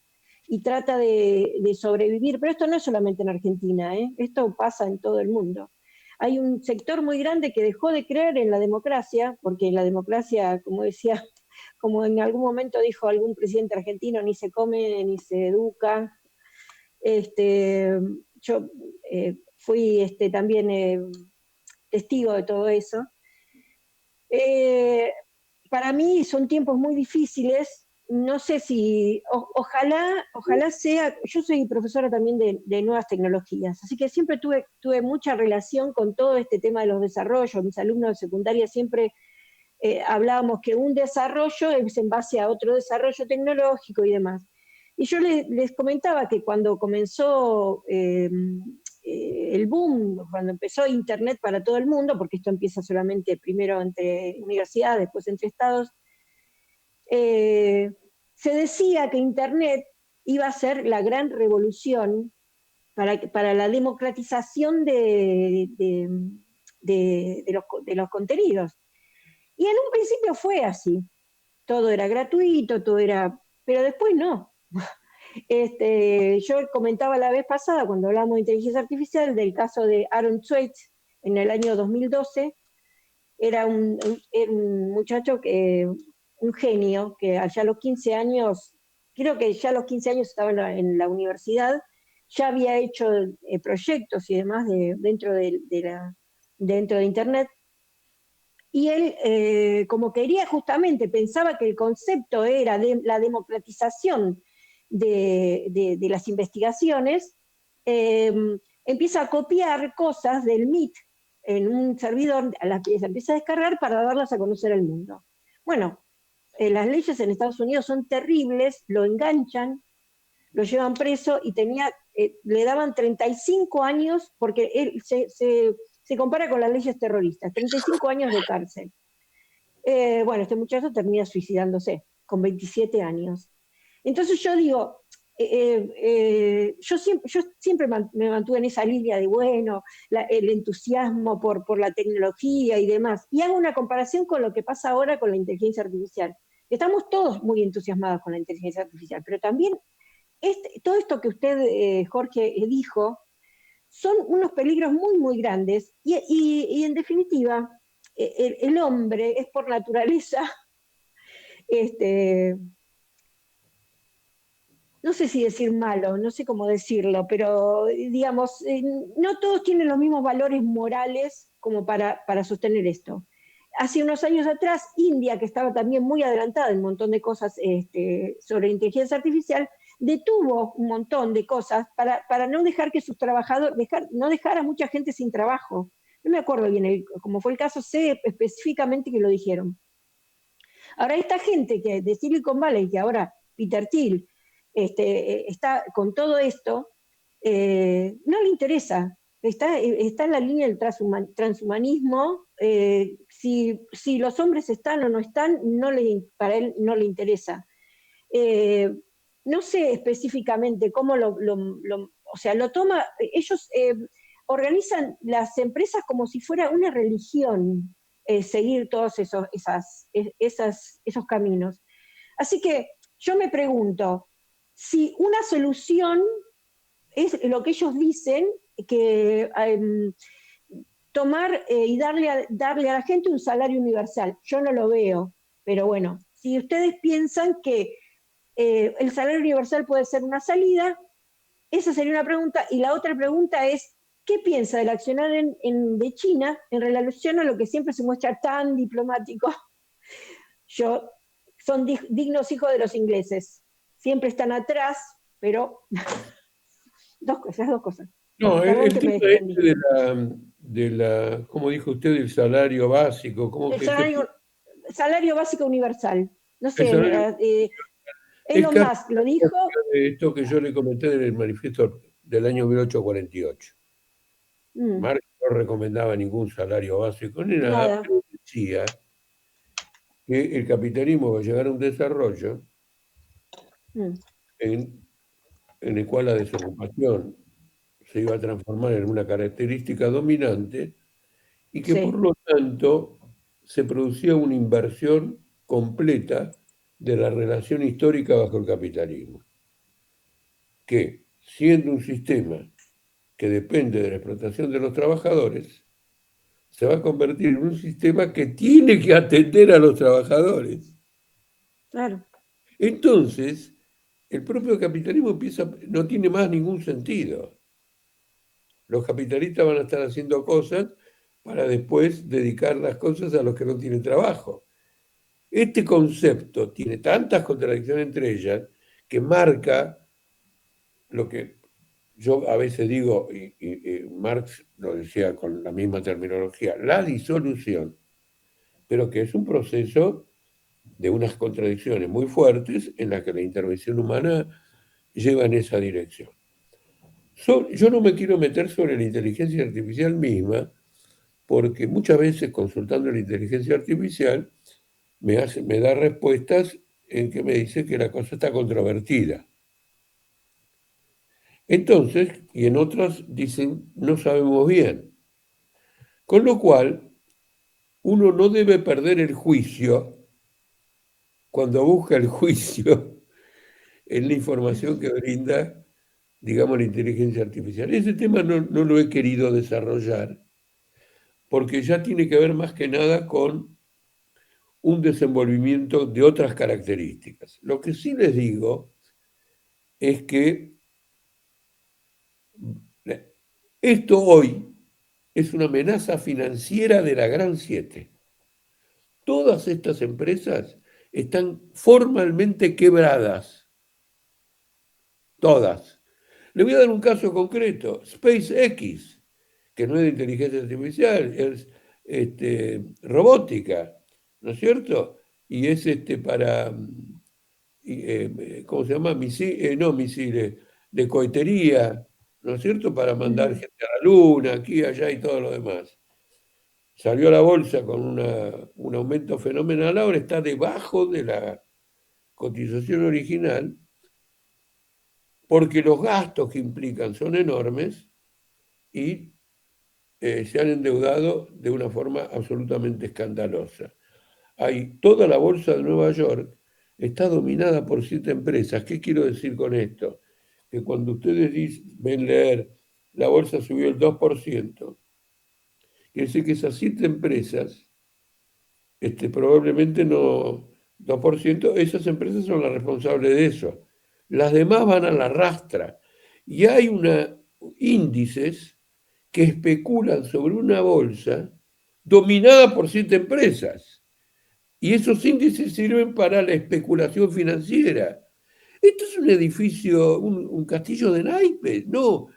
y trata de sobrevivir. Pero esto no es solamente en Argentina, ¿eh? Esto pasa en todo el mundo. Hay un sector muy grande que dejó de creer en la democracia, porque la democracia, como decía, como en algún momento dijo algún presidente argentino, ni se come ni se educa. Yo fui también testigo de todo eso. Eh, para mí son tiempos muy difíciles. No sé si, ojalá sea, yo soy profesora también de nuevas tecnologías, así que siempre tuve mucha relación con todo este tema de los desarrollos. Mis alumnos de secundaria siempre hablábamos que un desarrollo es en base a otro desarrollo tecnológico y demás. Y yo les comentaba que cuando comenzó el boom, cuando empezó Internet para todo el mundo, porque esto empieza solamente primero entre universidades, después entre estados, eh, se decía que Internet iba a ser la gran revolución para la democratización de los contenidos. Y en un principio fue así. Todo era gratuito, todo era... Pero después no. Yo comentaba la vez pasada, cuando hablamos de inteligencia artificial, del caso de Aaron Sweet en el año 2012. Era un muchacho, un genio, que allá a los 15 años, creo que ya a los 15 años estaba en la universidad, ya había hecho proyectos y demás dentro de Internet. Y él, como quería justamente, pensaba que el concepto era de la democratización de las investigaciones, empieza a copiar cosas del MIT en un servidor, a las que se empieza a descargar para darlas a conocer al mundo. Bueno, las leyes en Estados Unidos son terribles, lo enganchan, lo llevan preso y le daban 35 años, porque él se compara con las leyes terroristas, 35 años de cárcel. Bueno, este muchacho termina suicidándose con 27 años. Entonces yo digo, yo siempre me mantuve en esa línea de, bueno, el entusiasmo por la tecnología y demás, y hago una comparación con lo que pasa ahora con la inteligencia artificial. Estamos todos muy entusiasmados con la inteligencia artificial, pero también todo esto que usted, Jorge, dijo, son unos peligros muy, muy grandes, y en definitiva, el hombre es por naturaleza, no sé si decir malo, no sé cómo decirlo, pero digamos, no todos tienen los mismos valores morales como para sostener esto. Hace unos años atrás, India, que estaba también muy adelantada en un montón de cosas sobre inteligencia artificial, detuvo un montón de cosas para no dejar que sus trabajadores, no dejar a mucha gente sin trabajo. No me acuerdo bien cómo fue el caso, sé específicamente que lo dijeron. Ahora, esta gente de Silicon Valley, que ahora Peter Thiel está con todo esto, no le interesa. Está en la línea del transhumanismo. Si los hombres están o no están, para él no le interesa. No sé específicamente cómo o sea, lo toma, ellos organizan las empresas como si fuera una religión, seguir todos esos caminos. Así que yo me pregunto, si una solución es lo que ellos dicen, que tomar y darle a la gente un salario universal. Yo no lo veo, pero bueno, si ustedes piensan que el salario universal puede ser una salida, esa sería una pregunta. Y la otra pregunta es, ¿qué piensa del accionar de China en relación a lo que siempre se muestra tan diplomático? Son dignos hijos de los ingleses. Siempre están atrás, pero dos cosas. No, Perdón el que me tema extendí. ¿cómo dijo usted? El salario básico, El salario básico universal. No el sé, salario es Elon casi Musk lo dijo. esto que yo le comenté en el manifiesto del año 1848. Marx no recomendaba ningún salario básico ni nada, Nada. pero decía que el capitalismo va a llegar a un desarrollo Mm, en el cual la desocupación se iba a transformar en una característica dominante y que por sí, lo tanto se producía una inversión completa de la relación histórica bajo el capitalismo, que siendo un sistema que depende de la explotación de los trabajadores, se va a convertir en un sistema que tiene que atender a los trabajadores. claro. Entonces, el propio capitalismo no tiene más ningún sentido. Los capitalistas van a estar haciendo cosas para después dedicar las cosas a los que no tienen trabajo. Este concepto tiene tantas contradicciones entre ellas que marca lo que yo a veces digo, y Marx lo decía con la misma terminología, la disolución, pero que es un proceso de unas contradicciones muy fuertes en las que la intervención humana lleva en esa dirección. Yo no me quiero meter sobre la inteligencia artificial misma, porque muchas veces consultando la inteligencia artificial me da respuestas en que me dice que la cosa está controvertida. Entonces, y en otras dicen, no sabemos bien. Con lo cual, uno no debe perder el juicio cuando busca el juicio en la información que brinda, digamos, la inteligencia artificial. Ese tema no lo he querido desarrollar porque ya tiene que ver más que nada con un desenvolvimiento de otras características. Lo que sí les digo es que esto hoy es una amenaza financiera de la Gran Siete. Todas estas empresas están formalmente quebradas. Todas. Le voy a dar un caso concreto. SpaceX, que no es de inteligencia artificial, es robótica, ¿no es cierto? Y es para, ¿cómo se llama? No misiles, de cohetería, ¿no es cierto? Para mandar gente a la luna, aquí, allá y todo lo demás. Salió a la bolsa con un aumento fenomenal, ahora está debajo de la cotización original, porque los gastos que implican son enormes y se han endeudado de una forma absolutamente escandalosa. Toda la bolsa de Nueva York está dominada por 7 empresas. ¿Qué quiero decir con esto? Que cuando ustedes ven leer, la bolsa subió el 2%, quiere decir que esas 7 empresas, probablemente no, 2%, esas empresas son las responsables de eso. Las demás van a la rastra. Y hay índices que especulan sobre una bolsa dominada por 7 empresas. Y esos índices sirven para la especulación financiera. Esto es un edificio, un castillo de naipes. No,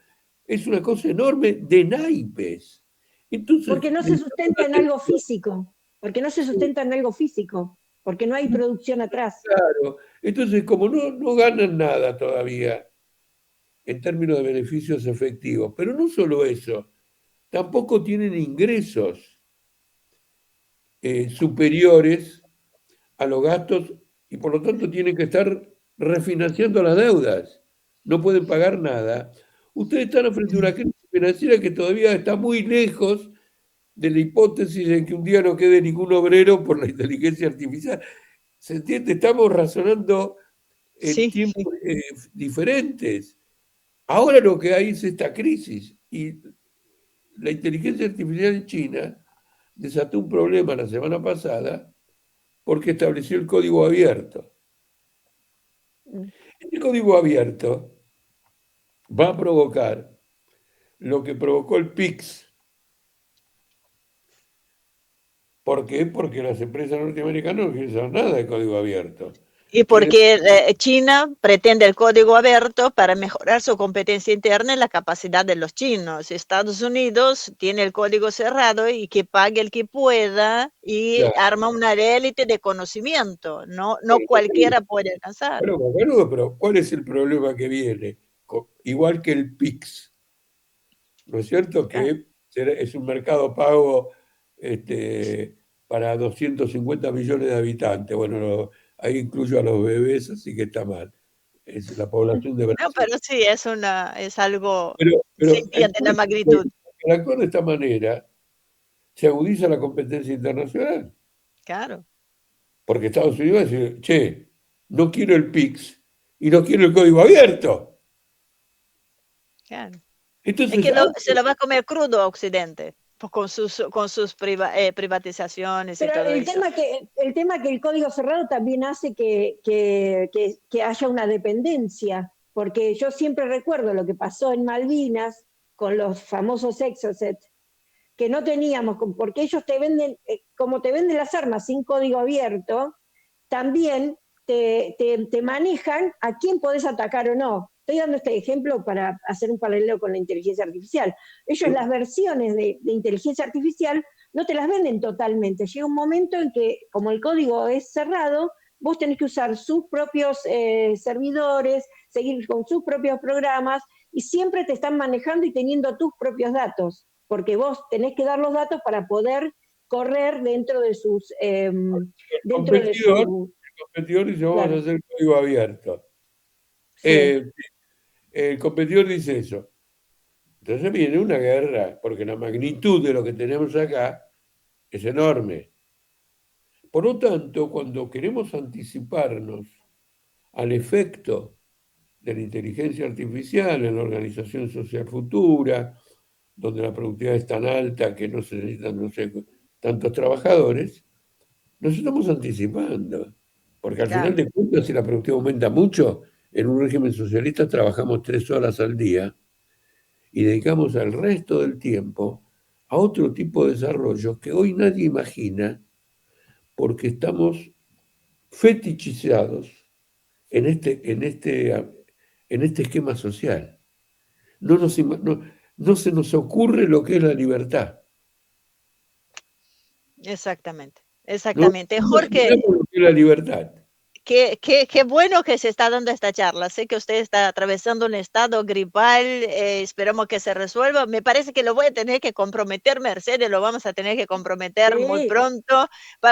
es una cosa enorme de naipes. Entonces, porque no se sustenta en algo físico, porque no se sustenta en algo físico, porque no hay producción atrás. Claro, entonces como no ganan nada todavía en términos de beneficios efectivos, pero no solo eso, tampoco tienen ingresos superiores a los gastos y por lo tanto tienen que estar refinanciando las deudas. No pueden pagar nada. Ustedes están frente a una crisis financiera que todavía está muy lejos de la hipótesis de que un día no quede ningún obrero por la inteligencia artificial. ¿Se entiende? Estamos razonando en tiempos diferentes. Ahora lo que hay es esta crisis y la inteligencia artificial en China desató un problema la semana pasada porque estableció el código abierto. Este código abierto va a provocar lo que provocó el PIX. ¿Por qué? Porque las empresas norteamericanas no quieren saber nada de código abierto. Y porque China pretende el código abierto para mejorar su competencia interna y la capacidad de los chinos. Estados Unidos tiene el código cerrado y que pague el que pueda y arma una élite de conocimiento. No cualquiera puede alcanzar. Pero ¿cuál es el problema que viene? Igual que el PIX, ¿no es cierto? Que es un mercado pago para 250 millones de habitantes. Bueno, ahí incluyo a los bebés, así que está mal. Es la población de Brasil. No, pero sí, es algo de la magnitud. Al actuar de esta manera, se agudiza la competencia internacional. Claro. Porque Estados Unidos va a decir, che, no quiero el PIX y no quiero el código abierto. Claro. Entonces, es que se lo va a comer crudo a Occidente, pues con sus privatizaciones pero y todo eso. El tema que el código cerrado también hace que haya una dependencia, porque yo siempre recuerdo lo que pasó en Malvinas con los famosos Exocet, que no teníamos, porque ellos te venden, como te venden las armas sin código abierto, también te manejan a quién podés atacar o no. Estoy dando este ejemplo para hacer un paralelo con la inteligencia artificial. Ellos las versiones de inteligencia artificial no te las venden totalmente. Llega un momento en que, como el código es cerrado, vos tenés que usar sus propios servidores, seguir con sus propios programas, y siempre te están manejando y teniendo tus propios datos, porque vos tenés que dar los datos para poder correr dentro de sus... competidor dice, vamos a Claro, hacer código abierto. sí, El competidor dice eso. Entonces viene una guerra, porque la magnitud de lo que tenemos acá es enorme. Por lo tanto, cuando queremos anticiparnos al efecto de la inteligencia artificial en la organización social futura, donde la productividad es tan alta que no se necesitan, no sé, tantos trabajadores, nos estamos anticipando. Porque al final Claro. de cuentas, si la productividad aumenta mucho, en un régimen socialista trabajamos 3 horas al día y dedicamos el resto del tiempo a otro tipo de desarrollo que hoy nadie imagina porque estamos fetichizados en este esquema social. No se nos ocurre lo que es la libertad. Exactamente, No exactamente. Jorge, imaginamos lo que es la libertad. qué bueno que se está dando esta charla. Sé que usted está atravesando un estado gripal, esperamos que se resuelva. Me parece que lo voy a tener que comprometer, Mercedes, lo vamos a tener que comprometer muy sí, pronto,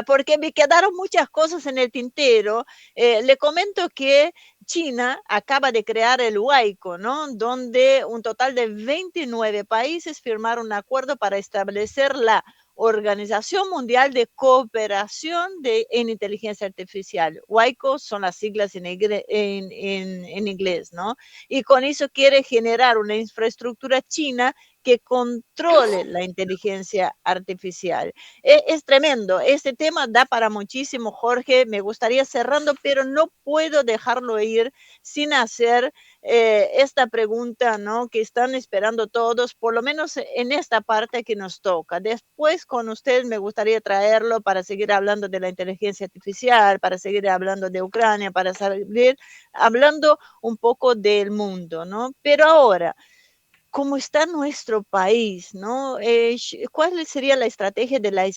porque me quedaron muchas cosas en el tintero. Le comento que China acaba de crear el WICO, ¿no? Donde un total de 29 países firmaron un acuerdo para establecer la Organización Mundial de Cooperación en Inteligencia Artificial. WICO son las siglas en inglés, ¿no? Y con eso quiere generar una infraestructura china que controle la inteligencia artificial. Es tremendo. Este tema da para muchísimo, Jorge. Me gustaría cerrando, pero no puedo dejarlo ir sin hacer esta pregunta, ¿no? Que están esperando todos, por lo menos en esta parte que nos toca. Después con ustedes me gustaría traerlo para seguir hablando de la inteligencia artificial, para seguir hablando de Ucrania, para seguir hablando un poco del mundo, ¿no? Pero ahora, cómo está nuestro país, ¿no? ¿Cuál sería la estrategia de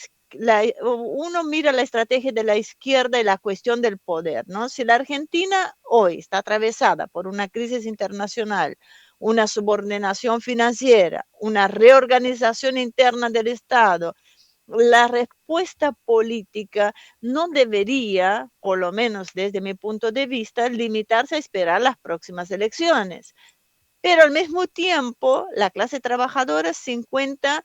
uno mira la estrategia de la izquierda y la cuestión del poder, ¿no? Si la Argentina hoy está atravesada por una crisis internacional, una subordinación financiera, una reorganización interna del Estado, la respuesta política no debería, por lo menos desde mi punto de vista, limitarse a esperar las próximas elecciones. Pero al mismo tiempo, la clase trabajadora se encuentra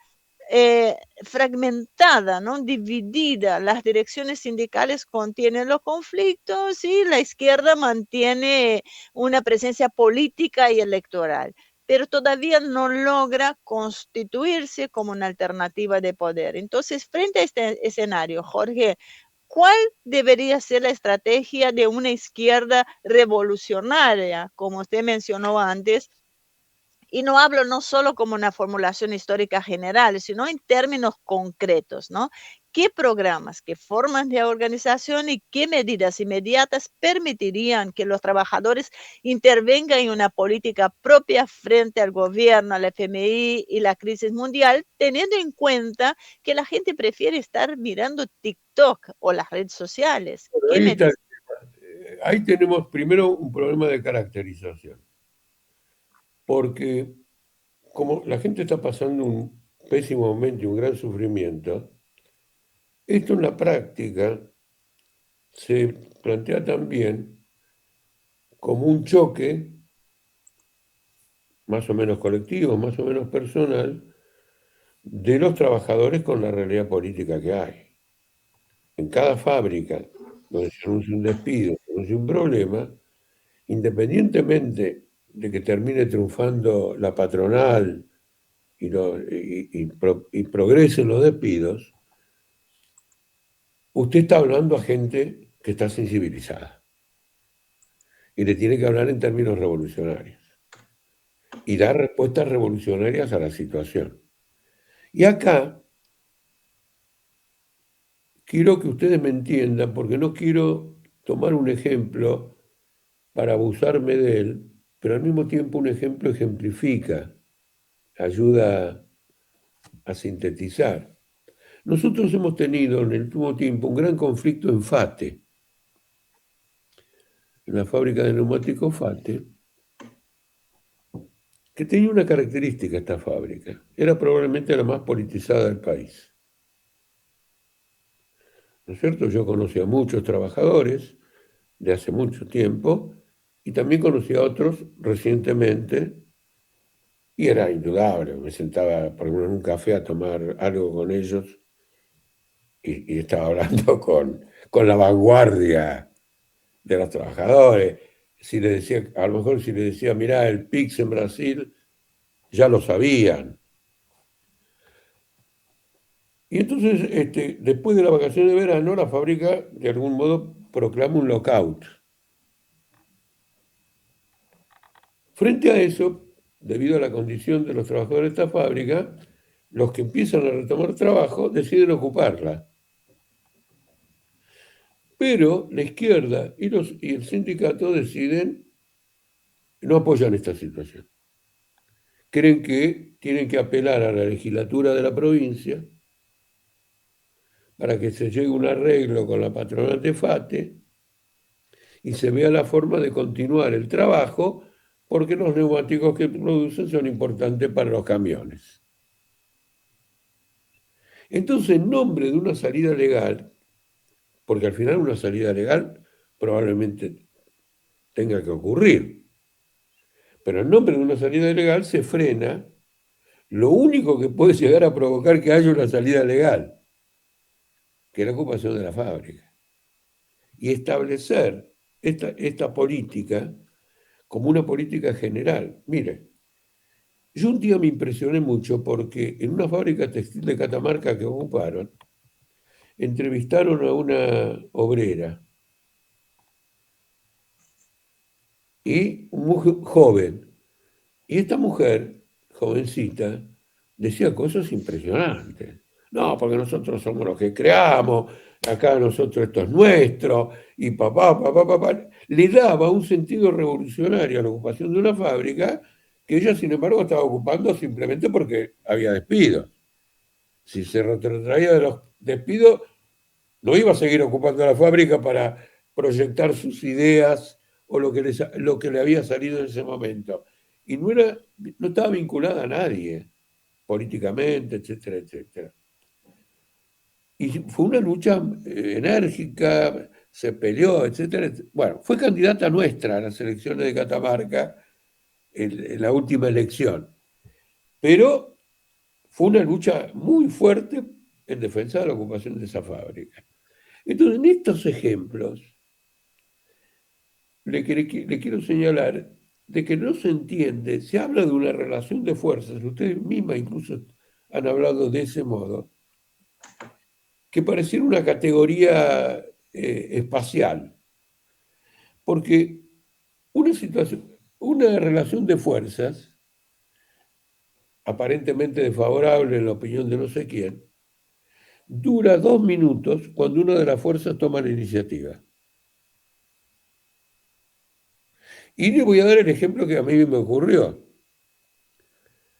fragmentada, ¿no? Dividida. Las direcciones sindicales contienen los conflictos y la izquierda mantiene una presencia política y electoral, pero todavía no logra constituirse como una alternativa de poder. Entonces, frente a este escenario, Jorge, ¿cuál debería ser la estrategia de una izquierda revolucionaria, como usted mencionó antes? Y no hablo no solo como una formulación histórica general, sino en términos concretos, ¿no? ¿Qué programas, qué formas de organización y qué medidas inmediatas permitirían que los trabajadores intervengan en una política propia frente al gobierno, al FMI y la crisis mundial, teniendo en cuenta que la gente prefiere estar mirando TikTok o las redes sociales? Bueno, ¿Qué ahí me está. dice? Ahí tenemos primero un problema de caracterización, porque como la gente está pasando un pésimo momento y un gran sufrimiento, esto en la práctica se plantea también como un choque más o menos colectivo, más o menos personal, de los trabajadores con la realidad política que hay. En cada fábrica donde se anuncia un despido, se anuncia un problema, independientemente de que termine triunfando la patronal y progresen los despidos, usted está hablando a gente que está sensibilizada y le tiene que hablar en términos revolucionarios y dar respuestas revolucionarias a la situación. Y acá quiero que ustedes me entiendan, porque no quiero tomar un ejemplo para abusarme de él, pero al mismo tiempo un ejemplo ejemplifica, ayuda a sintetizar. Nosotros hemos tenido en el último tiempo un gran conflicto en FATE, en la fábrica de neumáticos FATE, que tenía una característica esta fábrica. Era probablemente la más politizada del país. ¿No es cierto? Yo conocí a muchos trabajadores, de hace mucho tiempo, y también conocí a otros recientemente, y era indudable. Me sentaba, por ejemplo, en un café a tomar algo con ellos y estaba hablando con la vanguardia de los trabajadores. Si le decía, a lo mejor si le decía, mirá, el PIX en Brasil, ya lo sabían. Y entonces, después de la vacación de verano, la fábrica de algún modo proclama un lockout. Frente a eso, debido a la condición de los trabajadores de esta fábrica, los que empiezan a retomar trabajo deciden ocuparla. Pero la izquierda y el sindicato deciden no apoyan esta situación. Creen que tienen que apelar a la legislatura de la provincia para que se llegue a un arreglo con la patronal de FATE y se vea la forma de continuar el trabajo porque los neumáticos que producen son importantes para los camiones. Entonces, en nombre de una salida legal, porque al final una salida legal probablemente tenga que ocurrir, pero en nombre de una salida legal se frena lo único que puede llegar a provocar que haya una salida legal, que es la ocupación de la fábrica. Y establecer esta política como una política general. Mire, yo un día me impresioné mucho porque en una fábrica textil de Catamarca que ocuparon, entrevistaron a una obrera y joven. Y esta mujer, jovencita, decía cosas impresionantes. No, porque nosotros somos los que creamos, acá nosotros esto es nuestro, y papá. Le daba un sentido revolucionario a la ocupación de una fábrica que ella, sin embargo, estaba ocupando simplemente porque había despidos. Si se retrotraía de los despidos, no iba a seguir ocupando la fábrica para proyectar sus ideas o lo que le había salido en ese momento. Y no estaba vinculada a nadie, políticamente, etcétera, etcétera. Y fue una lucha enérgica, se peleó, etcétera, etcétera. Bueno, fue candidata nuestra a las elecciones de Catamarca en la última elección, pero fue una lucha muy fuerte en defensa de la ocupación de esa fábrica. Entonces, en estos ejemplos, le quiero señalar de que no se entiende, se habla de una relación de fuerzas, ustedes mismas incluso han hablado de ese modo, que pareciera una categoría espacial, porque una relación de fuerzas, aparentemente desfavorable en la opinión de no sé quién, dura 2 minutos cuando una de las fuerzas toma la iniciativa. Y le voy a dar el ejemplo que a mí me ocurrió.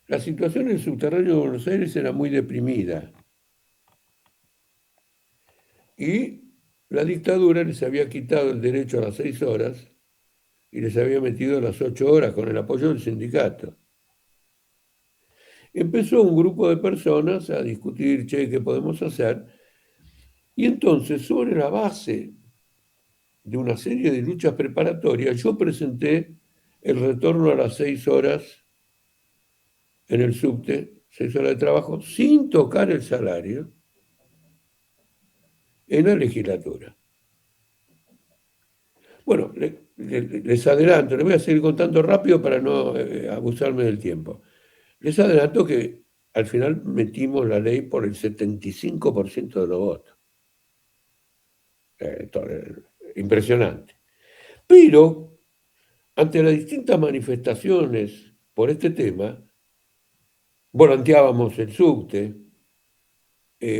La situación en el subterráneo de Buenos Aires era muy deprimida. Y la dictadura les había quitado el derecho a las 6 horas y les había metido las 8 horas con el apoyo del sindicato. Empezó un grupo de personas a discutir, che, ¿qué podemos hacer? Y entonces, sobre la base de una serie de luchas preparatorias, yo presenté el retorno a las 6 horas en el subte, 6 horas de trabajo, sin tocar el salario, en la legislatura. Bueno, les adelanto, les voy a seguir contando rápido para no abusarme del tiempo. Les adelanto que al final metimos la ley por el 75% de los votos. Impresionante. Pero, ante las distintas manifestaciones por este tema, volanteábamos el subte,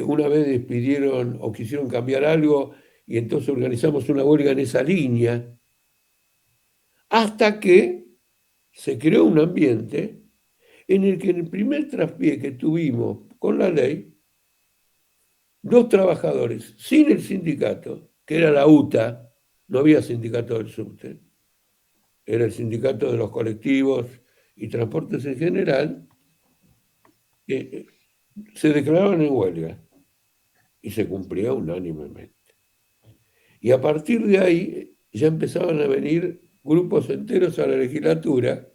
una vez despidieron o quisieron cambiar algo y entonces organizamos una huelga en esa línea, hasta que se creó un ambiente en el que en el primer traspié que tuvimos con la ley, dos trabajadores sin el sindicato, que era la UTA, no había sindicato del subte, era el sindicato de los colectivos y transportes en general, se declaraban en huelga y se cumplía unánimemente. Y a partir de ahí ya empezaban a venir grupos enteros a la legislatura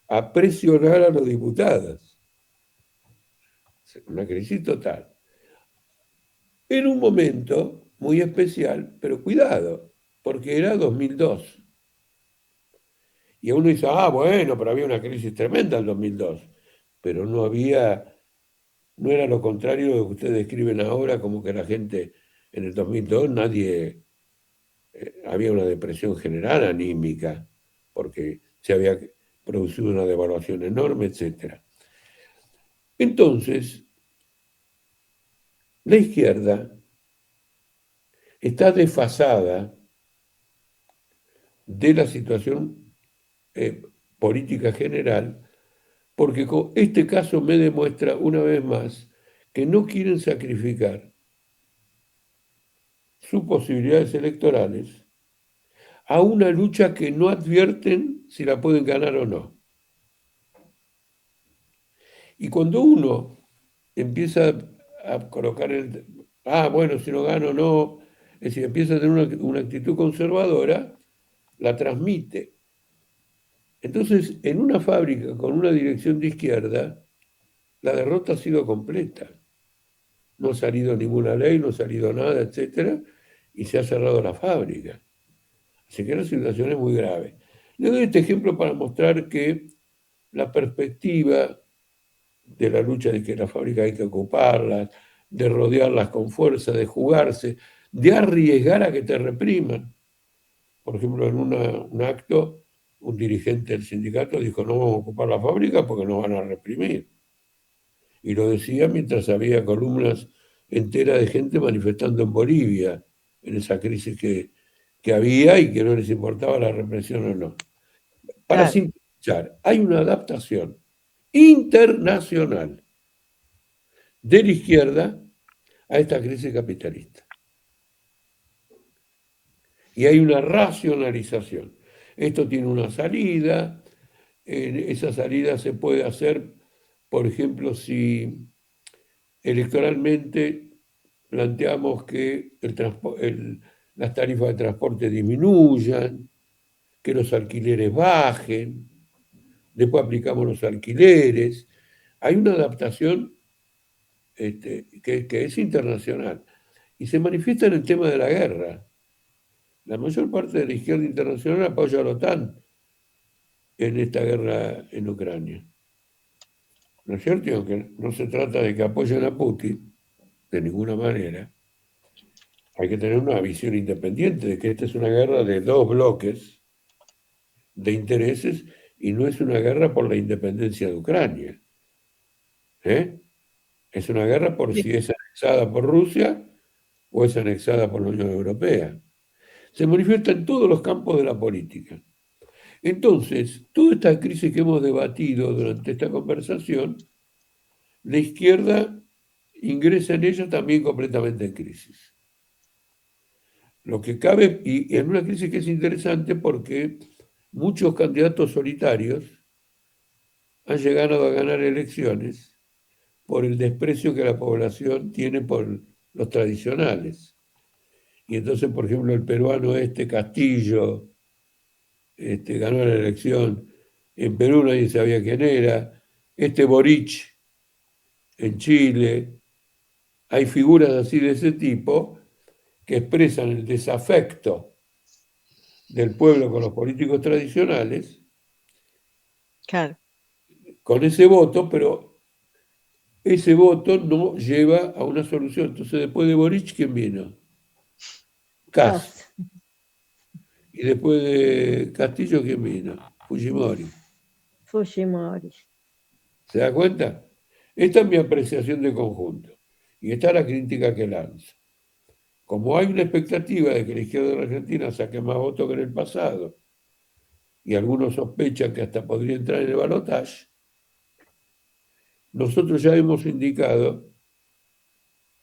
a presionar a los diputados. Una crisis total. En un momento muy especial, pero cuidado, porque era 2002. Y uno dice, bueno, pero había una crisis tremenda en 2002, pero no era lo contrario de lo que ustedes describen ahora, como que la gente en el 2002 había una depresión general anímica, porque se había producido una devaluación enorme, etc. Entonces, la izquierda está desfasada de la situación política general, porque con este caso me demuestra una vez más que no quieren sacrificar sus posibilidades electorales a una lucha que no advierten si la pueden ganar o no. Y cuando uno empieza a colocar bueno, si no gano, no, es decir, empieza a tener una actitud conservadora, la transmite. Entonces, en una fábrica con una dirección de izquierda, la derrota ha sido completa. No ha salido ninguna ley, no ha salido nada, etcétera, y se ha cerrado la fábrica. Así que la situación es muy grave. Le doy este ejemplo para mostrar que la perspectiva de la lucha de que la fábrica hay que ocuparlas, de rodearlas con fuerza, de jugarse, de arriesgar a que te repriman. Por ejemplo, en un acto, un dirigente del sindicato dijo, no vamos a ocupar la fábrica porque nos van a reprimir. Y lo decía mientras había columnas enteras de gente manifestando en Bolivia, en esa crisis que había y que no les importaba la represión o no. Para simplificar, hay una adaptación internacional de la izquierda a esta crisis capitalista. Y hay una racionalización. Esto tiene una salida, esa salida se puede hacer, por ejemplo, si electoralmente planteamos que las tarifas de transporte disminuyan, que los alquileres bajen, después aplicamos los alquileres. Hay una adaptación que es internacional y se manifiesta en el tema de la guerra. La mayor parte de la izquierda internacional apoya a la OTAN en esta guerra en Ucrania. ¿No es cierto? Y aunque no se trata de que apoyen a Putin, de ninguna manera, hay que tener una visión independiente de que esta es una guerra de dos bloques de intereses y no es una guerra por la independencia de Ucrania. Es una guerra por si es anexada por Rusia o es anexada por la Unión Europea. Se manifiesta en todos los campos de la política. Entonces, toda esta crisis que hemos debatido durante esta conversación, la izquierda ingresa en ella también completamente en crisis. Lo que cabe, y en una crisis que es interesante porque muchos candidatos solitarios han llegado a ganar elecciones por el desprecio que la población tiene por los tradicionales. Y entonces, por ejemplo, el peruano Castillo ganó la elección. En Perú nadie sabía quién era. Boric en Chile. Hay figuras así de ese tipo que expresan el desafecto del pueblo con los políticos tradicionales, claro, con ese voto, pero ese voto no lleva a una solución. Entonces, después de Boric, ¿quién vino? Kast. Y después de Castillo, ¿quién vino? Fujimori. ¿Se da cuenta? Esta es mi apreciación de conjunto. Y esta es la crítica que lanzo. Como hay una expectativa de que la izquierda de la Argentina saque más votos que en el pasado, y algunos sospechan que hasta podría entrar en el balotaje, nosotros ya hemos indicado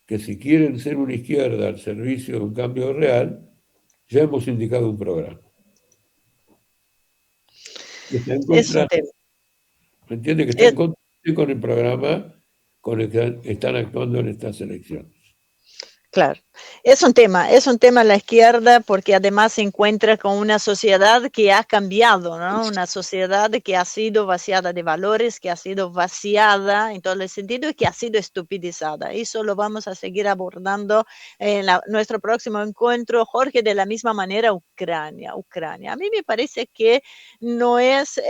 que si quieren ser una izquierda al servicio de un cambio real, ya hemos indicado un programa. ¿Me entiende? Que está en contra con el programa con el que están actuando en estas elecciones. Claro, es un tema la izquierda porque además se encuentra con una sociedad que ha cambiado, ¿no? Una sociedad que ha sido vaciada de valores, que ha sido vaciada en todo el sentido y que ha sido estupidizada. Eso lo vamos a seguir abordando en nuestro próximo encuentro, Jorge, de la misma manera Ucrania. A mí me parece que no es,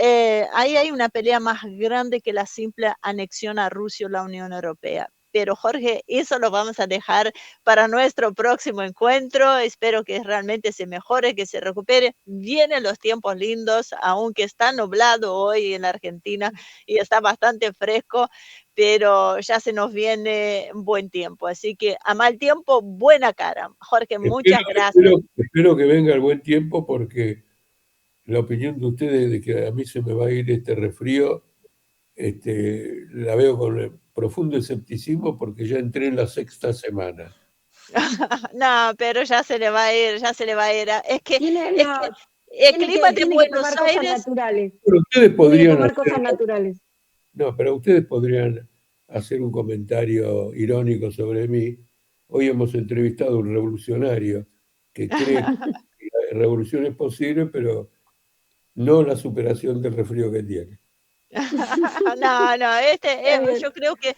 ahí hay una pelea más grande que la simple anexión a Rusia o la Unión Europea. Pero Jorge, eso lo vamos a dejar para nuestro próximo encuentro. Espero que realmente se mejore, que se recupere. Vienen los tiempos lindos, aunque está nublado hoy en la Argentina y está bastante fresco, pero ya se nos viene buen tiempo. Así que a mal tiempo, buena cara. Jorge, muchas gracias. Espero que venga el buen tiempo porque la opinión de ustedes de que a mí se me va a ir este resfrío, la veo con profundo escepticismo porque ya entré en la 6ª semana. No, pero ya se le va a ir, ya se le va a ir. Tiene, Es no, que el clima de tiene que Buenos tomar cosas Aires. naturales. Pero ustedes Tiene que podrían tomar hacer, cosas naturales. no, pero ustedes podrían hacer un comentario irónico sobre mí. Hoy hemos entrevistado a un revolucionario que cree que la revolución es posible, pero no la superación del resfrío que tiene. No, no, Está bien. yo creo que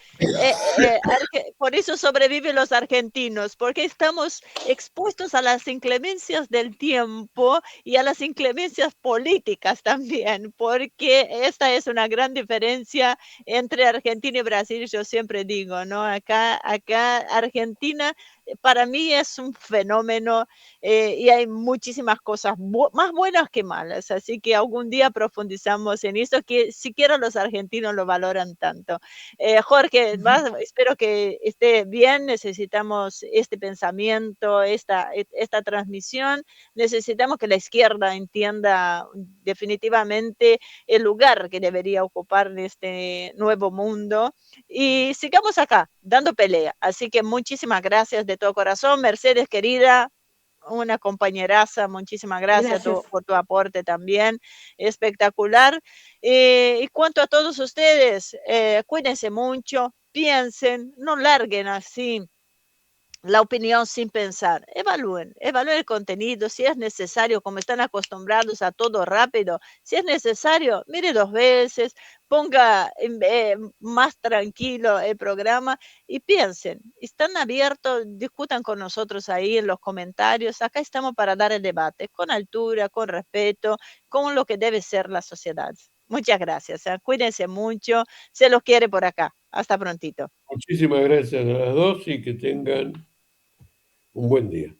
por eso sobreviven los argentinos, porque estamos expuestos a las inclemencias del tiempo y a las inclemencias políticas también, porque esta es una gran diferencia entre Argentina y Brasil, yo siempre digo, ¿no? Acá Argentina para mí es un fenómeno y hay muchísimas cosas más buenas que malas, así que algún día profundizamos en eso, que siquiera los argentinos lo valoran tanto. Jorge, espero que esté bien, necesitamos este pensamiento, esta transmisión, necesitamos que la izquierda entienda definitivamente el lugar que debería ocupar en este nuevo mundo y sigamos acá, dando pelea. Así que muchísimas gracias de todo corazón, Mercedes querida, una compañeraza, muchísimas gracias Gracias. por tu aporte también, espectacular. Y cuanto a todos ustedes, cuídense mucho, piensen, no larguen así la opinión sin pensar. Evalúen el contenido, si es necesario, como están acostumbrados a todo rápido, si es necesario, mire 2 veces, ponga más tranquilo el programa y piensen. Están abiertos, discutan con nosotros ahí en los comentarios. Acá estamos para dar el debate con altura, con respeto, con lo que debe ser la sociedad. Muchas gracias. Cuídense mucho. Se los quiere por acá. Hasta prontito. Muchísimas gracias a las dos y que tengan un buen día.